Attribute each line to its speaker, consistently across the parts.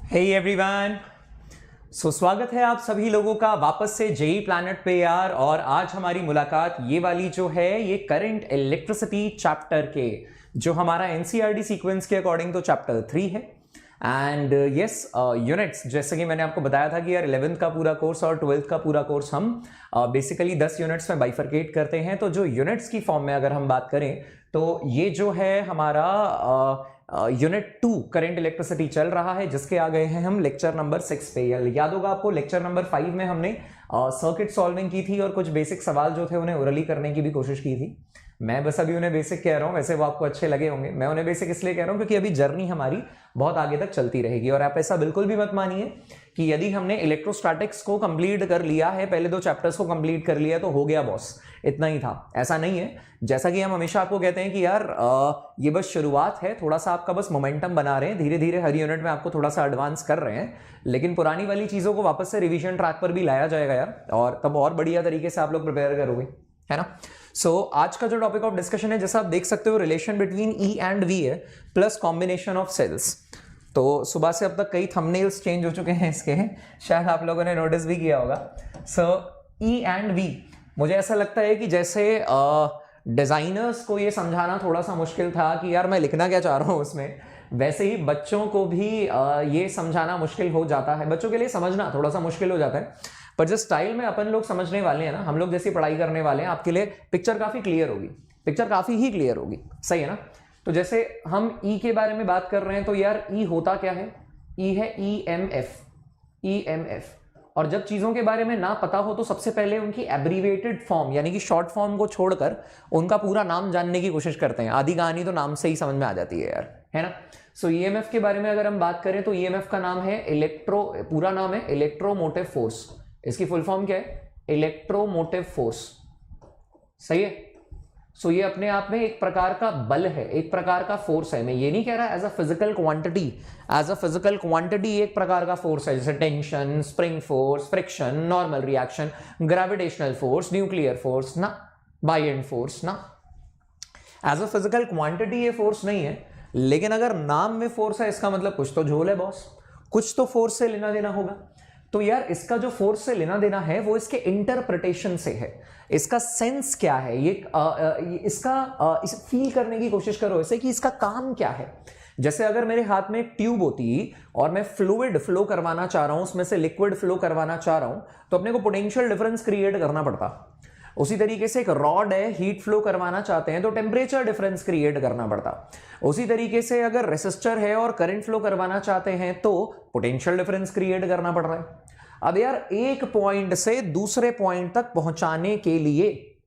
Speaker 1: Hey everyone, स्वागत है आप सभी लोगों का वापस से जेई प्लैनेट पे यार। और आज हमारी मुलाकात ये वाली जो है ये करंट इलेक्ट्रिसिटी चैप्टर के जो हमारा एनसीईआरटी सीक्वेंस के अकॉर्डिंग तो चैप्टर 3 है। एंड यस यूनिट्स, जैसे कि मैंने आपको बताया था कि यार 11th का पूरा कोर्स और 12th का पूरा कोर्स हम बेसिकली 10 यूनिट्स में बाइफरकेट करते हैं। तो जो यूनिट्स की फॉर्म में अगर हम बात करें तो ये जो है हमारा यूनिट 2 करंट इलेक्ट्रिसिटी चल रहा है, जिसके आ गए हैं हम लेक्चर नंबर 6 पे। याद होगा आपको लेक्चर नंबर 5 में हमने सर्किट सॉल्विंग की थी और कुछ बेसिक सवाल जो थे उन्हें ओरली करने की भी कोशिश की थी। मैं बस अभी उन्हें बेसिक कह रहा हूं, वैसे वो आपको अच्छे लगे होंगे। मैं उन्हें बेसिक इसलिए कह रहा हूं क्योंकि अभी जर्नी हमारी बहुत आगे तक चलती रहेगी। और आप ऐसा बिल्कुल भी मत मानिए कि यदि हमने इलेक्ट्रोस्टैटिक्स को कंप्लीट कर लिया है, पहले 2 चैप्टर्स को कंप्लीट कर लिया तो हो गया बॉस, इतना ही था। ऐसा नहीं है। जैसा कि हम हमेशा आपको कहते हैं कि यार ये बस शुरुआत है, थोड़ा सा आपका बस मोमेंटम बना रहे हैं, धीरे धीरे हर यूनिट में आपको थोड़ा सा एडवांस कर रहे हैं, लेकिन पुरानी वाली चीजों को वापस से रिवीजन ट्रैक पर भी लाया जाएगा यार, और तब और बढ़िया तरीके से आप लोग प्रिपेयर करोगे, है ना। सो आज का जो टॉपिक ऑफ डिस्कशन है, जैसा आप देख सकते हो, relation between E and V है प्लस कॉम्बिनेशन ऑफ सेल्स। तो सुबह से अब तक कई थंबनेल्स चेंज हो चुके हैं इसके, शायद आप लोगों ने नोटिस भी किया होगा। सो ई एंड वी, मुझे ऐसा लगता है कि जैसे डिजाइनर्स को ये समझाना थोड़ा सा मुश्किल था कि यार मैं लिखना क्या चाह रहा हूँ उसमें, वैसे ही बच्चों को भी ये समझाना मुश्किल हो जाता है, बच्चों के लिए समझना थोड़ा सा मुश्किल हो जाता है। पर जिस स्टाइल में अपन लोग समझने वाले हैं ना, हम लोग जैसी पढ़ाई करने वाले हैं, आपके लिए पिक्चर काफी क्लियर होगी, पिक्चर काफी ही क्लियर होगी, सही है ना। तो जैसे हम ई के बारे में बात कर रहे हैं तो यार ई होता क्या है, ई है ईएमएफ, ईएमएफ। और जब चीजों के बारे में ना पता हो तो सबसे पहले उनकी एब्रीवेटेड फॉर्म यानी कि शॉर्ट फॉर्म को छोड़कर उनका पूरा नाम जानने की कोशिश करते हैं। आधी कहानी तो नाम से ही समझ में आ जाती है यार, है ना। सो ईएमएफ के बारे में अगर हम बात करें तो ईएमएफ का नाम है पूरा नाम है इलेक्ट्रोमोटिव फोर्स। इसकी फुल फॉर्म क्या है, इलेक्ट्रोमोटिव फोर्स, सही है। सो ये अपने आप में एक प्रकार का बल है, एक प्रकार का फोर्स है। मैं ये नहीं कह रहा as a physical quantity, as a physical quantity एक प्रकार का फोर्स है, जैसे tension, spring force, friction, normal reaction, gravitational force, nuclear force ना, बायएंड फोर्स ना। एज अ फिजिकल क्वांटिटी ये फोर्स नहीं है, लेकिन अगर नाम में फोर्स है इसका मतलब कुछ तो झोल है बॉस, कुछ तो फोर्स से लेना देना होगा। तो यार इसका जो फोर्स से लेना देना है वो इसके इंटरप्रिटेशन से है, इसका सेंस क्या है, ये इसे फील करने की कोशिश करो इसे कि इसका काम क्या है। जैसे अगर मेरे हाथ में एक ट्यूब होती और मैं फ्लूइड फ्लो करवाना चाह रहा हूं, उसमें से लिक्विड फ्लो करवाना चाह रहा हूं, तो अपने को पोटेंशियल डिफरेंस क्रिएट करना पड़ता। उसी तरीके से एक रॉड है, हीट फ्लो करवाना चाहते हैं तो टेम्परेचर डिफरेंस क्रिएट करना पड़ता। उसी तरीके से अगर रेसिस्टर है और करंट फ्लो करवाना चाहते हैं तो पोटेंशियल डिफरेंस क्रिएट करना पड़ रहा है। अब यार एक पॉइंट से दूसरे पॉइंट तक पहुंचाने के लिए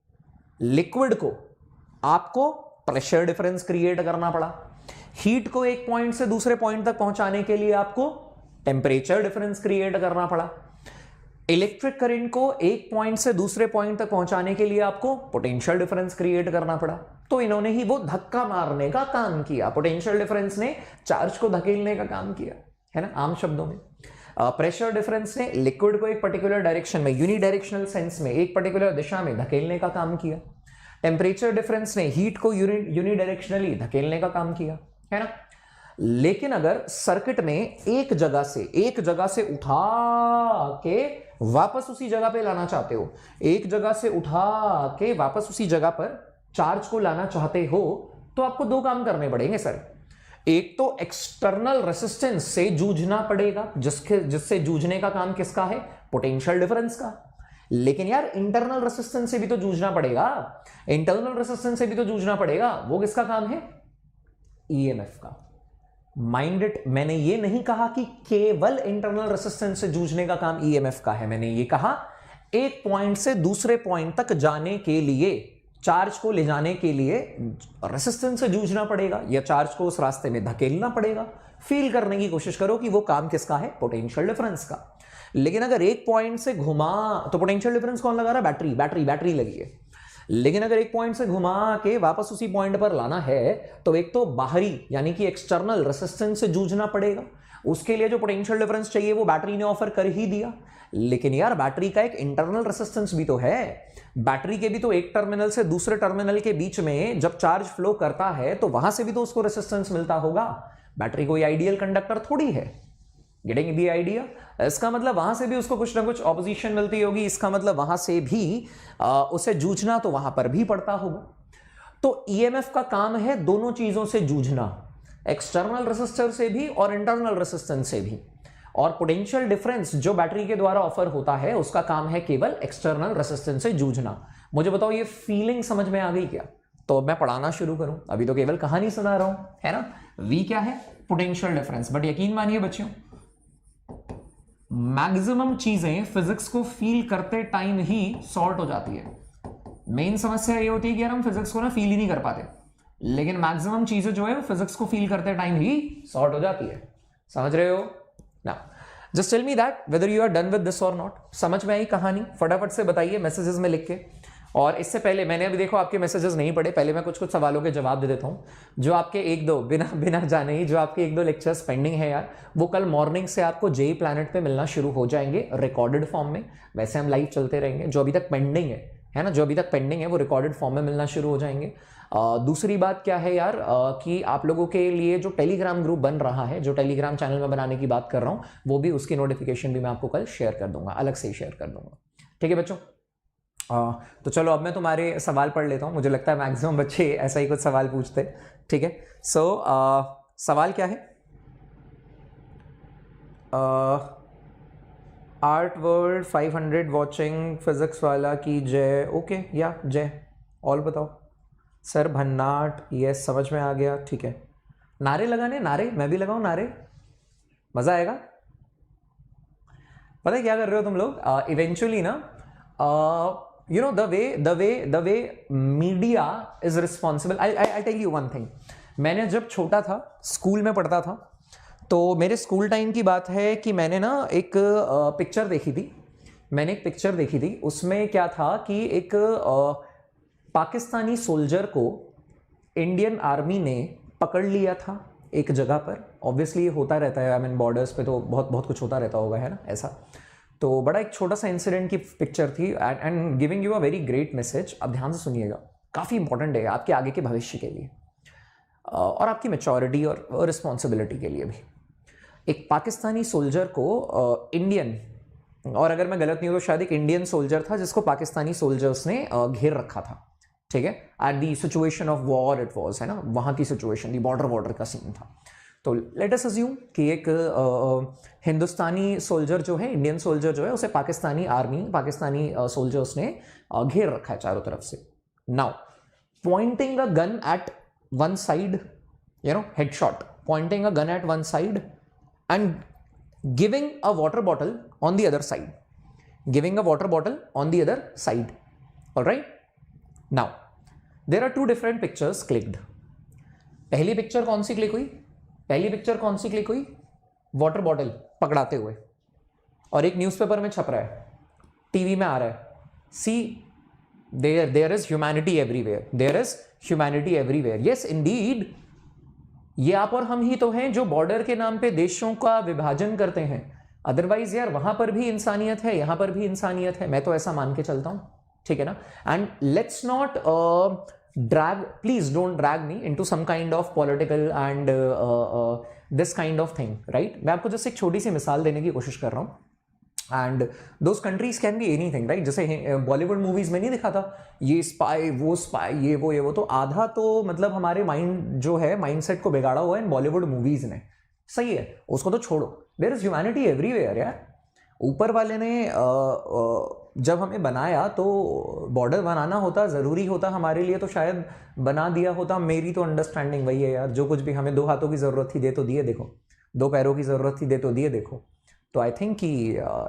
Speaker 1: लिक्विड को आपको प्रेशर डिफरेंस क्रिएट करना पड़ा, हीट को एक पॉइंट से दूसरे पॉइंट तक पहुंचाने के लिए आपको टेम्परेचर डिफरेंस क्रिएट करना पड़ा, इलेक्ट्रिक करंट को एक पॉइंट से दूसरे पॉइंट तक पहुंचाने के लिए आपको पोटेंशियल डिफरेंस क्रिएट करना पड़ा। तो इन्होंने ही वो धक्का मारने का काम किया, पोटेंशियल डिफरेंस ने चार्ज को धकेलने का काम किया, है ना, आम शब्दों में। प्रेशर डिफरेंस ने लिक्विड को एक पर्टिकुलर डायरेक्शन में, यूनिडायरेक्शनल सेंस में, एक पर्टिकुलर दिशा में धकेलने का काम किया। टेम्परेचर डिफरेंस ने हीट को यूनिडायरेक्शनली धकेलने का काम किया, है ना। लेकिन अगर सर्किट में एक जगह से उठा के वापस उसी जगह पे लाना चाहते हो, एक जगह से उठा के वापस उसी जगह पर चार्ज को लाना चाहते हो, तो आपको 2 काम करने पड़ेंगे सर। एक तो एक्सटर्नल रेसिस्टेंस से जूझना पड़ेगा, जिससे जूझने का काम किसका है, पोटेंशियल डिफरेंस का। लेकिन यार इंटरनल रेसिस्टेंस से भी तो जूझना पड़ेगा, इंटरनल रेसिस्टेंस से भी तो जूझना पड़ेगा, वो किसका काम है, ईएमएफ का। माइंड इट, मैंने ये नहीं कहा कि केवल इंटरनल रेसिस्टेंस से जूझने का काम ईएमएफ का है, मैंने ये कहा एक पॉइंट से दूसरे पॉइंट तक जाने के लिए, चार्ज को ले जाने के लिए रेसिस्टेंस से जूझना पड़ेगा या चार्ज को उस रास्ते में धकेलना पड़ेगा। फील करने की कोशिश करो कि वो काम किसका है, पोटेंशियल डिफरेंस का। लेकिन अगर एक पॉइंट से घुमा तो पोटेंशियल डिफरेंस कौन लगा रहा है, बैटरी लगी है। लेकिन अगर एक पॉइंट से घुमा के वापस उसी पॉइंट पर लाना है तो एक तो बाहरी यानी कि एक्सटर्नल रेसिस्टेंस से जूझना पड़ेगा, उसके लिए जो पोटेंशियल डिफरेंस चाहिए वो बैटरी ने ऑफर कर ही दिया। लेकिन यार बैटरी का एक इंटरनल रेसिस्टेंस भी तो है, बैटरी के भी तो एक टर्मिनल से दूसरे टर्मिनल के बीच में जब चार्ज फ्लो करता है तो वहां से भी तो उसको रेसिस्टेंस मिलता होगा। बैटरी कोई आइडियल कंडक्टर थोड़ी है, गेटिंग द आइडिया? इसका मतलब वहां से भी उसको कुछ ना कुछ ऑपोजिशन मिलती होगी, इसका मतलब वहां से भी उसे जूझना तो वहां पर भी पड़ता होगा। तो ईएमएफ का काम है दोनों चीजों से जूझना, एक्सटर्नल रेसिस्टर से भी और इंटरनल रेसिस्टेंस से भी। और पोटेंशियल डिफरेंस जो बैटरी के द्वारा ऑफर होता है उसका काम है केवल एक्सटर्नल रेसिस्टेंस से जूझना। मुझे बताओ ये फीलिंग समझ में आ गई क्या? तो मैं पढ़ाना शुरू करूं, अभी तो केवल कहानी सुना रहा हूं, है ना। V क्या है? Potential difference. बट यकीन मानिए बच्चों, मैक्सिमम चीजें फिजिक्स को फील करते टाइम ही सॉर्ट हो जाती है। मेन समस्या ये होती है कि यार हम फिजिक्स को ना फील ही नहीं कर पाते, लेकिन मैक्सिमम चीजें जो है वो फिजिक्स को फील करते टाइम ही सॉर्ट हो जाती है। समझ रहे हो ना? Just tell me that whether you are done with this or not. समझ में आई कहानी? फटाफट से बताइए मैसेजेस में लिख के। और इससे पहले मैंने अभी देखो आपके मैसेजेस नहीं पढ़े, पहले मैं कुछ सवालों के जवाब दे देता हूं। जो आपके एक दो बिना जाने ही जो आपके एक दो लेक्चर्स पेंडिंग है यार, वो कल मॉर्निंग से आपको जेई प्लैनेट पे मिलना शुरू हो जाएंगे रिकॉर्डेड फॉर्म में। वैसे हम लाइव चलते रहेंगे, जो अभी तक पेंडिंग है ना, जो अभी तक पेंडिंग है वो रिकॉर्डेड फॉर्म में मिलना शुरू हो जाएंगे। दूसरी बात क्या है यार, कि आप लोगों के लिए जो टेलीग्राम ग्रुप बन रहा है, जो टेलीग्राम चैनल में बनाने की बात कर रहा हूं, वो भी उसकी नोटिफिकेशन भी मैं आपको कल शेयर कर दूंगा, अलग से ही शेयर कर दूंगा। ठीक है बच्चों? तो चलो अब मैं तुम्हारे सवाल पढ़ लेता हूं। मुझे लगता है मैक्सिमम बच्चे ऐसा ही कुछ सवाल पूछते। ठीक है, सो सवाल क्या है? आर्ट वर्ल्ड 500 वॉचिंग फिजिक्स वाला की जय। ओके या जय। ऑल बताओ। सर भन्नाट, यस समझ में आ गया। ठीक है, नारे लगाने, नारे मैं भी लगाऊं नारे, मजा आएगा। पता है क्या कर रहे हो तुम लोग? इवेंचुअली ना you know the way media is responsible. I tell you one thing. मैंने जब छोटा था, स्कूल में पढ़ता था, तो मेरे स्कूल टाइम की बात है कि मैंने ना एक पिक्चर देखी थी। मैंने एक पिक्चर देखी थी, उसमें क्या था कि एक पाकिस्तानी सोल्जर को इंडियन आर्मी ने पकड़ लिया था एक जगह पर। ऑब्वियसली ये होता रहता है, आई मीन बॉर्डर्स पे तो बहुत बहुत कुछ होता रहता होगा, है ना ऐसा। तो बड़ा एक छोटा सा इंसिडेंट की पिक्चर थी and giving you a very great message. अब ध्यान से सुनिएगा, काफ़ी इंपॉर्टेंट है आपके आगे के भविष्य के लिए और आपकी मैच्योरिटी और रिस्पॉन्सिबिलिटी के लिए भी। एक पाकिस्तानी सोल्जर को इंडियन, और अगर मैं गलत नहीं हूँ तो शायद एक इंडियन सोल्जर था जिसको पाकिस्तानी सोल्जर्स ने घेर रखा था। ठीक है, at the situation of war it was, है ना, वहाँ की सिचुएशन थी, बॉर्डर का सीन था। तो लेट अस अज्यूम कि एक हिंदुस्तानी सोल्जर जो है, इंडियन सोल्जर जो है, उसे पाकिस्तानी आर्मी, पाकिस्तानी सोल्जर्स ने घेर रखा है चारों तरफ से। Now pointing a gun at one side, you know, headshot, pointing a gun at one side and giving a water bottle on the other side, giving a water bottle on the other side. Alright, now there are two different pictures clicked. पहली picture कौन सी click हुई? पहली picture कौन सी click हुई? Water bottle पकड़ाते हुए, और एक न्यूज़पेपर में छप रहा है, टीवी में आ रहा है। See there is humanity everywhere, there is humanity everywhere. Yes indeed, ये आप और हम ही तो हैं जो बॉर्डर के नाम पे देशों का विभाजन करते हैं। अदरवाइज यार वहां पर भी इंसानियत है, यहां पर भी इंसानियत है, मैं तो ऐसा मान के चलता हूं। ठीक है ना? And let's not drag, please don't drag me into some kind of political and this kind of thing, right? मैं आपको जस्ट एक छोटी सी मिसाल देने की कोशिश कर रहा हूँ। And those countries can be anything, right? जैसे बॉलीवुड मूवीज में नहीं दिखा था ये स्पाई, वो स्पाई, ये वो, तो आधा तो मतलब हमारे माइंड जो है, माइंडसेट को बिगाड़ा हुआ है इन बॉलीवुड मूवीज ने। सही है, उसको तो छोड़ो, देयर इज ह्यूमैनिटी एवरीवेयर यार। ऊपर वाले ने जब हमें बनाया तो बॉर्डर बनाना होता, ज़रूरी होता हमारे लिए, तो शायद बना दिया होता। मेरी तो अंडरस्टैंडिंग वही है यार, जो कुछ भी हमें 2 हाथों की ज़रूरत थी दे तो दिए देखो, 2 पैरों की ज़रूरत थी दे तो दिए देखो। तो आई थिंक कि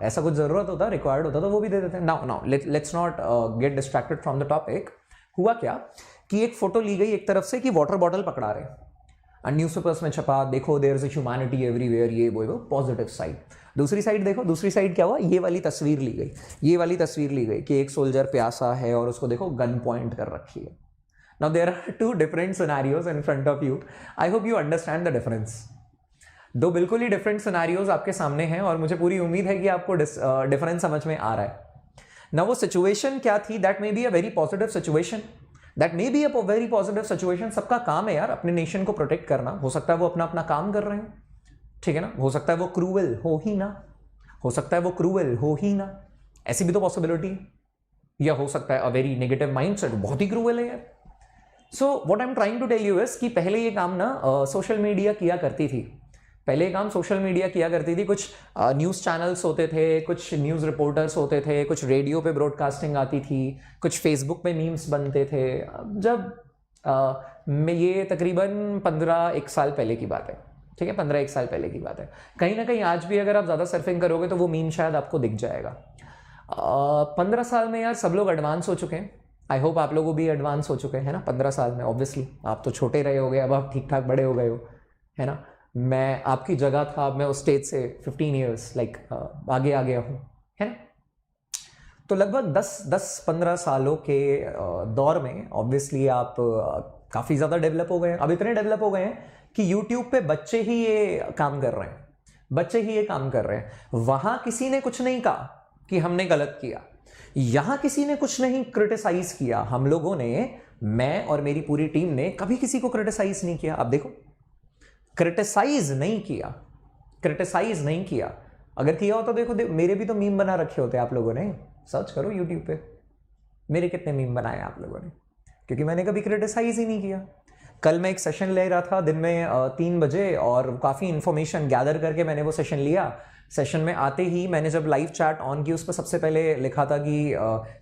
Speaker 1: ऐसा कुछ ज़रूरत होता, रिक्वायर्ड होता तो वो भी दे देते हैं। Now let's not get distracted from the topic. हुआ क्या कि एक फ़ोटो ली गई एक तरफ से कि वाटर बॉटल पकड़ा रहे, और न्यूज़पेपर्स में छपा, देखो there is a humanity everywhere, ये वो पॉजिटिव साइड। दूसरी साइड देखो, दूसरी साइड क्या हुआ? ये वाली तस्वीर ली गई, ये वाली तस्वीर ली गई कि एक सोल्जर प्यासा है और उसको देखो गन पॉइंट कर रखी है। Now there are 2 different scenarios in front of you. I hope you understand the difference. 2 बिल्कुल ही डिफरेंट सिनेरियोज आपके सामने हैं और मुझे पूरी उम्मीद है कि आपको डिफरेंस समझ में आ रहा है ना। वो सिचुएशन क्या थी? That may be a very positive situation, that may be a very positive situation. सबका काम है यार अपने नेशन को प्रोटेक्ट करना, हो सकता है वो अपना अपना काम कर रहे हैं, ठीक है ना, हो सकता है वो क्रूअल हो ही ना, हो सकता है वो क्रूअल हो ही ना, ऐसी भी तो पॉसिबिलिटी है। या हो सकता है अ वेरी नेगेटिव माइंडसेट, बहुत ही क्रूअल है यार। So what I am trying to tell you is कि पहले ये काम ना सोशल मीडिया किया करती थी, पहले ये काम सोशल मीडिया किया करती थी। कुछ न्यूज़ चैनल्स होते थे, कुछ न्यूज़ रिपोर्टर्स होते थे, कुछ रेडियो पे ब्रॉडकास्टिंग आती थी, कुछ फेसबुक पे मीम्स बनते थे। जब मैं ये तकरीबन 15-1 साल पहले की बात है, ठीक है, 15-1 साल पहले की बात है। कहीं ना कहीं आज भी अगर आप ज़्यादा सर्फिंग करोगे तो वो मीम शायद आपको दिख जाएगा। 15 साल में यार सब लोग एडवांस हो चुके हैं। आई होप आप लोग भी एडवांस हो चुके हैं ना 15 साल में। ऑब्वियसली आप तो छोटे रहे होगे, अब आप ठीक ठाक बड़े हो गए हो, है ना। मैं आपकी जगह था, अब मैं उस स्टेज से 15 ईयर्स आगे आ गया हूँ, है ना। तो लगभग 10-15 सालों के दौर में ऑब्वियसली आप काफ़ी ज़्यादा डेवलप हो गए हैं। अब इतने डेवलप हो गए हैं कि यूट्यूब पे बच्चे ही ये काम कर रहे हैं, बच्चे ही ये काम कर रहे हैं। वहां किसी ने कुछ नहीं कहा कि हमने गलत किया, यहां किसी ने कुछ नहीं क्रिटिसाइज किया। हम लोगों ने, मैं और मेरी पूरी टीम ने कभी किसी को क्रिटिसाइज नहीं किया। अब देखो, क्रिटिसाइज नहीं किया, क्रिटिसाइज नहीं किया। अगर किया होता देखो, मेरे भी तो मीम बना रखे होते आप लोगों ने। सर्च करो यूट्यूब पे, मेरे कितने मीम बनाए आप लोगों ने, क्योंकि मैंने कभी क्रिटिसाइज ही नहीं किया। कल मैं एक सेशन ले रहा था दिन में 3 बजे, और काफ़ी इन्फॉर्मेशन गैदर करके मैंने वो सेशन लिया। सेशन में आते ही मैंने जब लाइव चैट ऑन की, उस पर सबसे पहले लिखा था कि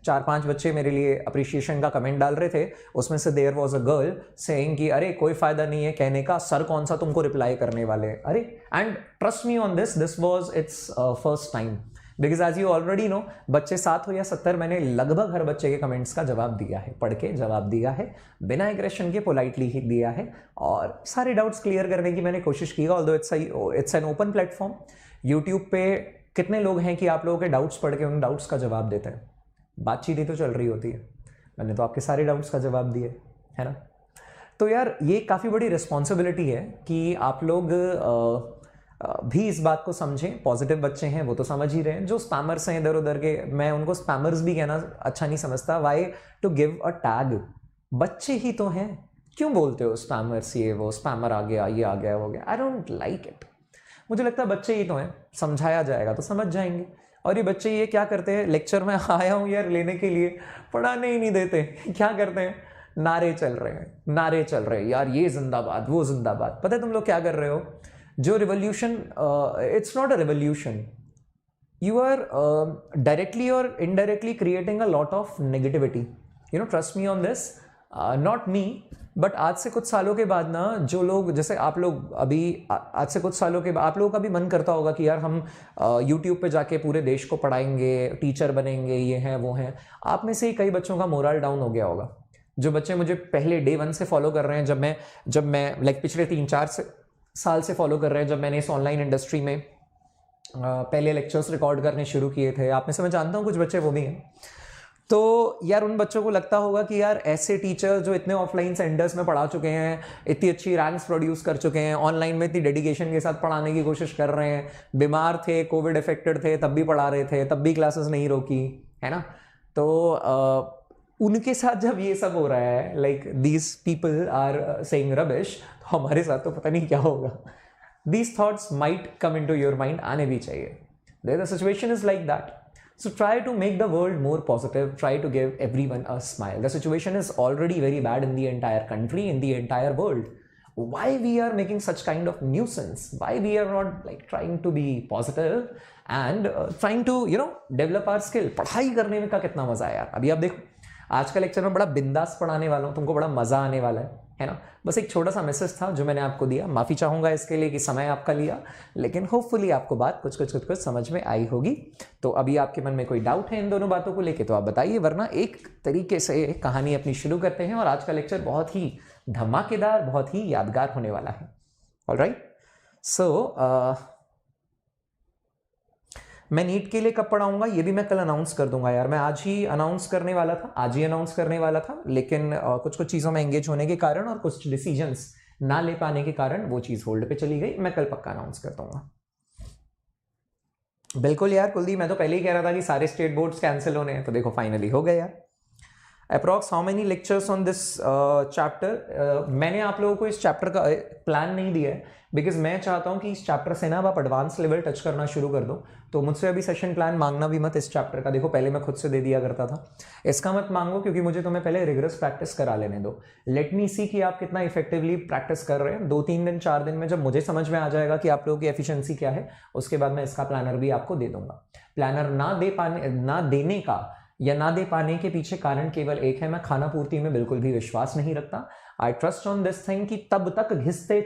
Speaker 1: 4-5 बच्चे मेरे लिए अप्रिशिएशन का कमेंट डाल रहे थे। उसमें से there was a girl saying कि अरे कोई फायदा नहीं है कहने का, सर कौन सा तुमको रिप्लाई करने वाले। अरे, and trust me on this was it's first time, because as you already know, बच्चे 7 हो या 70, मैंने लगभग हर बच्चे के कमेंट्स का जवाब दिया है, पढ़ के जवाब दिया है, बिना एग्रेशन के पोलाइटली ही दिया है, और सारे डाउट्स क्लियर करने की मैंने कोशिश की। Although it's an open platform. YouTube पे कितने लोग हैं कि आप लोगों के डाउट्स पढ़ के उन डाउट्स का जवाब देते हैं? बातचीत ही तो चल रही होती है। मैंने तो आपके सारे डाउट्स का जवाब दिए, है ना। तो यार ये काफ़ी बड़ी रिस्पॉन्सिबिलिटी है कि आप लोग भी इस बात को समझें। पॉजिटिव बच्चे हैं वो तो समझ ही रहे हैं, जो स्पैमर्स हैं इधर उधर के, मैं उनको स्पैमर्स भी कहना अच्छा नहीं समझता। Why to give a tag? बच्चे ही तो हैं, क्यों बोलते हो स्पैमर्स, ये वो, स्पैमर आ गया, ये आ गया, हो गया। I don't like it. मुझे लगता है बच्चे ही तो हैं, समझाया जाएगा तो समझ जाएंगे। और ये बच्चे ये क्या करते हैं, लेक्चर में आया हूँ यार लेने के लिए, पढ़ाने ही नहीं देते। क्या करते हैं, नारे चल रहे हैं, नारे चल रहे हैं यार, ये जिंदाबाद, वो जिंदाबाद। पता है तुम लोग क्या कर रहे हो? जो revolution, it's not a revolution, you are directly or indirectly creating a lot of negativity, you know, trust me on this, not me, but आज से कुछ सालों के बाद ना, जो लोग, जैसे आप लोग अभी आज से कुछ सालों के बाद आप लोगों का भी मन करता होगा कि यार हम यूट्यूब पे जाके पूरे देश को पढ़ाएंगे, टीचर बनेंगे, ये हैं वो हैं। आप में से ही कई बच्चों का मोरल डाउन हो गया होगा। जो बच्चे मुझे पहले डे 1 से फॉलो कर रहे हैं, जब मैं लाइक पिछले 3-4 साल से फॉलो कर रहे हैं, जब मैंने इस ऑनलाइन इंडस्ट्री में पहले लेक्चर्स रिकॉर्ड करने शुरू किए थे, आप में से मैं जानता हूँ कुछ बच्चे वो भी हैं। तो यार उन बच्चों को लगता होगा कि यार ऐसे टीचर जो इतने ऑफलाइन सेंटर्स में पढ़ा चुके हैं, इतनी अच्छी रैंक्स प्रोड्यूस कर चुके हैं, ऑनलाइन में इतनी डेडिकेशन के साथ पढ़ाने की कोशिश कर रहे हैं, बीमार थे, कोविड अफेक्टेड थे, तब भी पढ़ा रहे थे, तब भी क्लासेस नहीं रोकी, है ना। तो उनके साथ जब ये सब हो रहा है, like these people are saying rubbish, तो हमारे साथ तो पता नहीं क्या होगा। These thoughts might come into your mind, आने भी चाहिए। The situation is like that. So try to make the world more positive. Try to give everyone a smile. The situation is already very bad in the entire country, in the entire world. Why we are making such kind of nuisance? Why we are not like trying to be positive and trying to, you know, develop our skill? पढ़ाई करने में का कितना मजा है यार। अभी आप देखो, आज का लेक्चर में बड़ा बिंदास पढ़ाने वाला हूँ, तुमको बड़ा मजा आने वाला है ना। बस एक छोटा सा मैसेज था जो मैंने आपको दिया। माफ़ी चाहूँगा इसके लिए कि समय आपका लिया, लेकिन होपफुली आपको बात कुछ समझ में आई होगी। तो अभी आपके मन में कोई डाउट है इन दोनों बातों को लेके तो आप बताइए, वरना एक तरीके से कहानी अपनी शुरू करते हैं। और आज का लेक्चर बहुत ही धमाकेदार, बहुत ही यादगार होने वाला है। ऑलराइट, सो मैं नीट के लिए कब पढ़ाऊंगा ये भी मैं कल अनाउंस कर दूंगा यार। मैं आज ही अनाउंस करने वाला था, लेकिन कुछ चीज़ों में एंगेज होने के कारण और कुछ डिसीजंस ना ले पाने के कारण वो चीज़ होल्ड पे चली गई। मैं कल पक्का अनाउंस कर दूंगा। बिल्कुल यार कुलदीप, मैं तो पहले ही कह रहा था कि सारे स्टेट बोर्ड्स कैंसिल होने हैं, तो देखो फाइनली हो गए यार। Approx how many lectures on this chapter? मैंने आप लोगों को इस चैप्टर का प्लान नहीं दिया है, बिकॉज मैं चाहता हूं कि इस चैप्टर से ना आप एडवांस लेवल टच करना शुरू कर दो। तो मुझसे अभी सेशन प्लान मांगना भी मत इस चैप्टर का। देखो पहले मैं खुद से दे दिया करता था, इसका मत मांगो, क्योंकि मुझे तुम्हें पहले रिगरस प्रैक्टिस करा लेने दो। लेट मी सी कि आप कितना इफेक्टिवली प्रैक्टिस कर रहे हैं। 2-3 दिन 4 दिन में जब मुझे समझ में आ जाएगा कि आप लोगों की एफिशिएंसी क्या है, उसके बाद मैं इसका प्लानर भी आपको दे दूंगा। प्लानर ना देने का या ना दे पाने के पीछे कारण केवल एक है, मैं खाना पूर्ति में बिल्कुल भी विश्वास नहीं रखता। I trust on this thing कि तब तक घिसते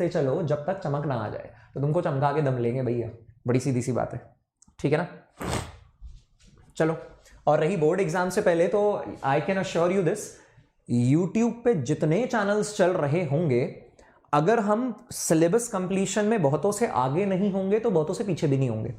Speaker 1: चलो जब तक चमक ना आ जाए। तो तुमको चमका के दम लेंगे भैया, बड़ी सीधी सी बात है, ठीक है ना। चलो, और रही बोर्ड एग्जाम से पहले, तो I can assure you this, YouTube पे जितने चैनल्स चल रहे होंगे, अगर हम सिलेबस कंप्लीशन में बहुतों से आगे नहीं होंगे तो बहुतों से पीछे भी नहीं होंगे।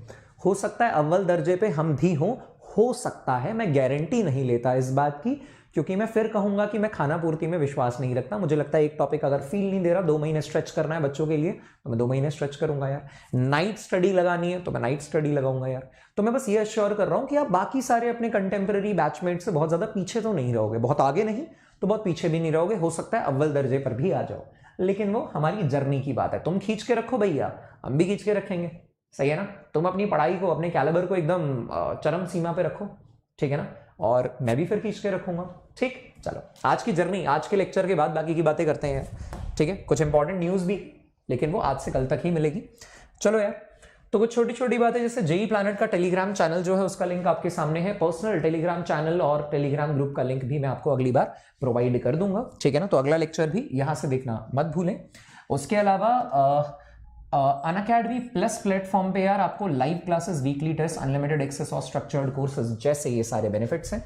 Speaker 1: हो सकता है अव्वल दर्जे पे हम भी हो सकता है, मैं गारंटी नहीं लेता इस बात की, क्योंकि मैं फिर कहूंगा कि मैं खाना पूर्ति में विश्वास नहीं रखता। मुझे लगता है एक टॉपिक अगर फील नहीं दे रहा, 2 महीने स्ट्रेच करना है बच्चों के लिए, तो मैं 2 महीने स्ट्रेच करूंगा यार। नाइट स्टडी लगानी है तो मैं नाइट स्टडी लगाऊंगा यार। तो मैं बस ये अश्योर कर रहा हूं कि आप बाकी सारे अपने कंटेम्प्रेरी बैचमेट से बहुत ज्यादा पीछे तो नहीं रहोगे, बहुत आगे नहीं तो बहुत पीछे भी नहीं रहोगे। हो सकता है अव्वल दर्जे पर भी आ जाओ, लेकिन वो हमारी जर्नी की बात है। तुम खींच के रखो भैया, हम भी खींच के रखेंगे, सही है ना। तुम अपनी पढ़ाई को, अपने कैलिबर को एकदम चरम सीमा पे रखो, ठीक है ना, और मैं भी फिर खींच के रखूंगा। ठीक, चलो आज की जर्नी, आज के लेक्चर के बाद बाकी की बातें करते हैं, ठीक है। कुछ इंपॉर्टेंट न्यूज भी, लेकिन वो आज से कल तक ही मिलेगी। चलो यार, तो कुछ छोटी छोटी बातें, जैसे जेई प्लैनेट का टेलीग्राम चैनल जो है उसका लिंक आपके सामने है। पर्सनल टेलीग्राम चैनल और टेलीग्राम ग्रुप का लिंक भी मैं आपको अगली बार प्रोवाइड कर दूंगा, ठीक है ना। तो अगला लेक्चर भी यहां से देखना मत भूलें। उसके अलावा अनअकैडमी प्लस प्लेटफॉर्म पे यार आपको live classes, weekly test, unlimited access और स्ट्रक्चर्ड कोर्सेज जैसे ये सारे बेनिफिट्स हैं।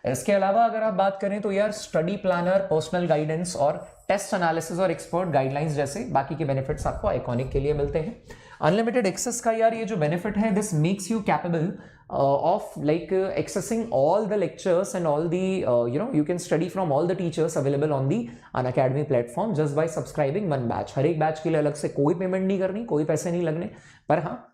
Speaker 1: इसके अलावा अगर आप बात करें तो यार स्टडी प्लानर, पर्सनल गाइडेंस और टेस्ट एनालिसिस और एक्सपर्ट गाइडलाइंस जैसे बाकी के बेनिफिट्स आपको आइकॉनिक के लिए मिलते हैं। अनलिमिटेड एक्सेस का यार ये जो बेनिफिट है, this makes you capable of like accessing all the lectures and all the you can study from all the teachers available on the Unacademy platform just by subscribing one batch। हर एक batch के लिए अलग से कोई payment नहीं करनी, कोई पैसे नहीं लगने, पर हाँ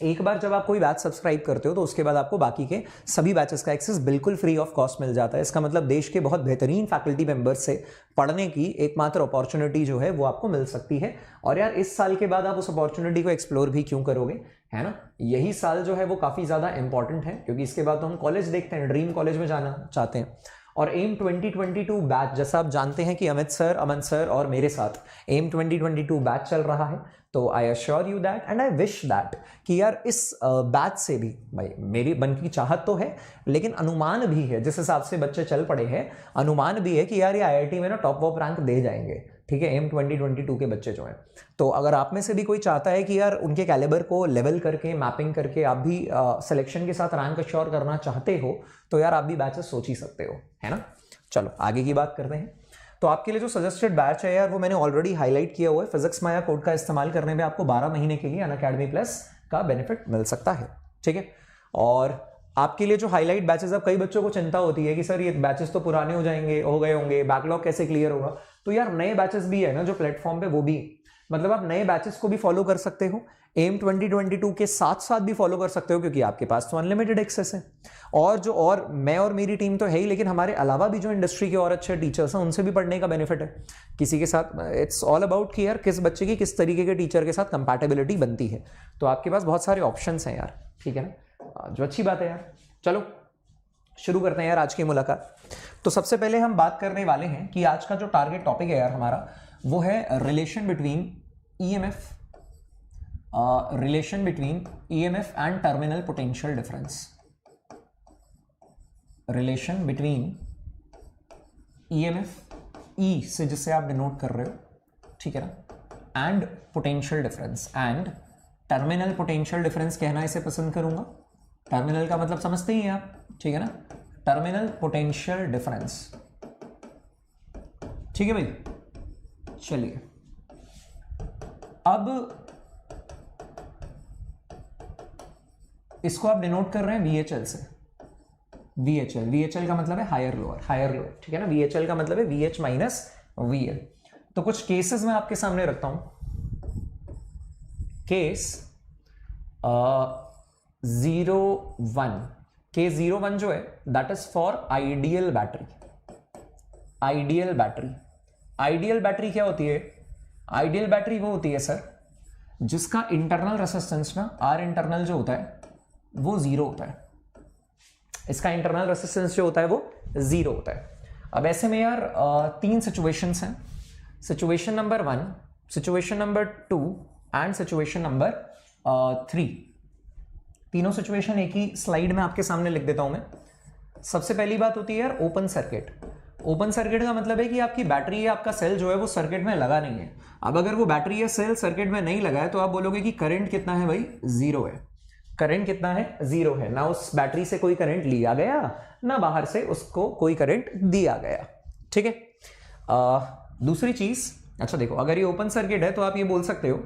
Speaker 1: एक बार जब आप कोई बैच सब्सक्राइब करते हो तो उसके बाद आपको बाकी के सभी बैचेस का एक्सेस बिल्कुल फ्री ऑफ कॉस्ट मिल जाता है। इसका मतलब देश के बहुत बेहतरीन फैकल्टी मेंबर्स से पढ़ने की एकमात्र अपॉर्चुनिटी जो है वो आपको मिल सकती है। और यार इस साल के बाद आप उस अपॉर्चुनिटी को एक्सप्लोर भी क्यों करोगे, है ना। यही साल जो है वो काफ़ी ज़्यादा इंपॉर्टेंट है, क्योंकि इसके बाद तो हम कॉलेज देखते हैं, ड्रीम कॉलेज में जाना चाहते हैं। और एम 2022 बैच, जैसा आप जानते हैं कि अमित सर, अमन सर और मेरे साथ एम 2022 बैच चल रहा है, तो I assure you that and I wish that कि यार इस बैच से भी, भाई मेरी मन की चाहत तो है, लेकिन अनुमान भी है, जिस हिसाब से बच्चे चल पड़े हैं, अनुमान भी है कि यार ये आईआईटी में ना टॉप वॉप रैंक दे जाएंगे, ठीक है, एम 2022 के बच्चे जो हैं। तो अगर आप में से भी कोई चाहता है कि यार उनके कैलिबर को लेवल करके, मैपिंग करके आप भी सिलेक्शन के साथ रैंक अश्योर करना चाहते हो, तो यार आप भी बैचेस सोच ही सकते हो, है ना। चलो आगे की बात करते हैं। तो आपके लिए जो सजेस्टेड बैच है यार वो मैंने ऑलरेडी हाईलाइट किया हुआ है। फिजिक्स माया कोड का इस्तेमाल करने में आपको 12 महीने के लिए अनअकैडमी प्लस का बेनिफिट मिल सकता है, ठीक है। और आपके लिए जो हाईलाइट बैचेस, अब कई बच्चों को चिंता होती है कि सर ये बैचेस तो पुराने हो जाएंगे, हो गए होंगे, बैकलॉग कैसे क्लियर होगा। तो यार नए बैचेस भी है ना जो प्लेटफॉर्म पे, वो भी मतलब आप नए बैचेस को भी फॉलो कर सकते हो, एम 2022 के साथ साथ भी फॉलो कर सकते हो, क्योंकि आपके पास तो अनलिमिटेड एक्सेस है। और मैं और मेरी टीम तो है ही, लेकिन हमारे अलावा भी जो इंडस्ट्री के और अच्छे टीचर्स हैं उनसे भी पढ़ने का बेनिफिट है किसी के साथ। इट्स ऑल अबाउट कि यार किस बच्चे की किस तरीके के टीचर के साथ कंपैटिबिलिटी बनती है। तो आपके पास बहुत सारे ऑप्शंस हैं यार, ठीक है ना, जो अच्छी बात है यार। चलो शुरू करते हैं यार आज की मुलाकात। तो सबसे पहले हम बात करने वाले हैं कि आज का जो टारगेट टॉपिक है यार हमारा, वो है relation between EMF, relation between EMF and terminal potential difference. Relation between EMF, E से जिसे आप डिनोट कर रहे हो, ठीक है ना, and potential difference, and terminal potential difference कहना इसे पसंद करूंगा। टर्मिनल का मतलब समझते ही हैं आप, ठीक है ना, टर्मिनल पोटेंशियल डिफरेंस, ठीक है भाई। चलिए अब इसको आप डिनोट कर रहे हैं VHL से। VHL का मतलब है हायर लोअर, हायर लोअर, ठीक है ना। VHL का मतलब है VH माइनस VL। तो कुछ केसेस मैं आपके सामने रखता हूं। केस 01 K01 जो है that is for ideal battery. Ideal battery, ideal battery क्या होती है? आइडियल बैटरी वो होती है सर जिसका इंटरनल रेसिस्टेंस ना आर इंटरनल जो होता है वो जीरो होता है। इसका इंटरनल रेसिस्टेंस जो होता है वो जीरो होता है। अब ऐसे में यार तीन सिचुएशंस हैं, situation number 1, situation number 2 and situation number 3। तीनों सिचुएशन एक ही स्लाइड में आपके सामने लिख देता हूं मैं। सबसे पहली बात होती है यार ओपन सर्किट। ओपन सर्किट का मतलब है कि आपकी बैटरी या आपका सेल जो है वो सर्किट में लगा नहीं है। अब अगर वो बैटरी या सेल सर्किट में नहीं लगा है तो आप बोलोगे कि करंट कितना है भाई? जीरो है। करंट कितना है? जीरो है। ना उस बैटरी से कोई करंट लिया गया ना बाहर से उसको कोई करंट दिया गया। ठीक है। दूसरी चीज, अच्छा देखो, अगर ये ओपन सर्किट है तो आप ये बोल सकते हो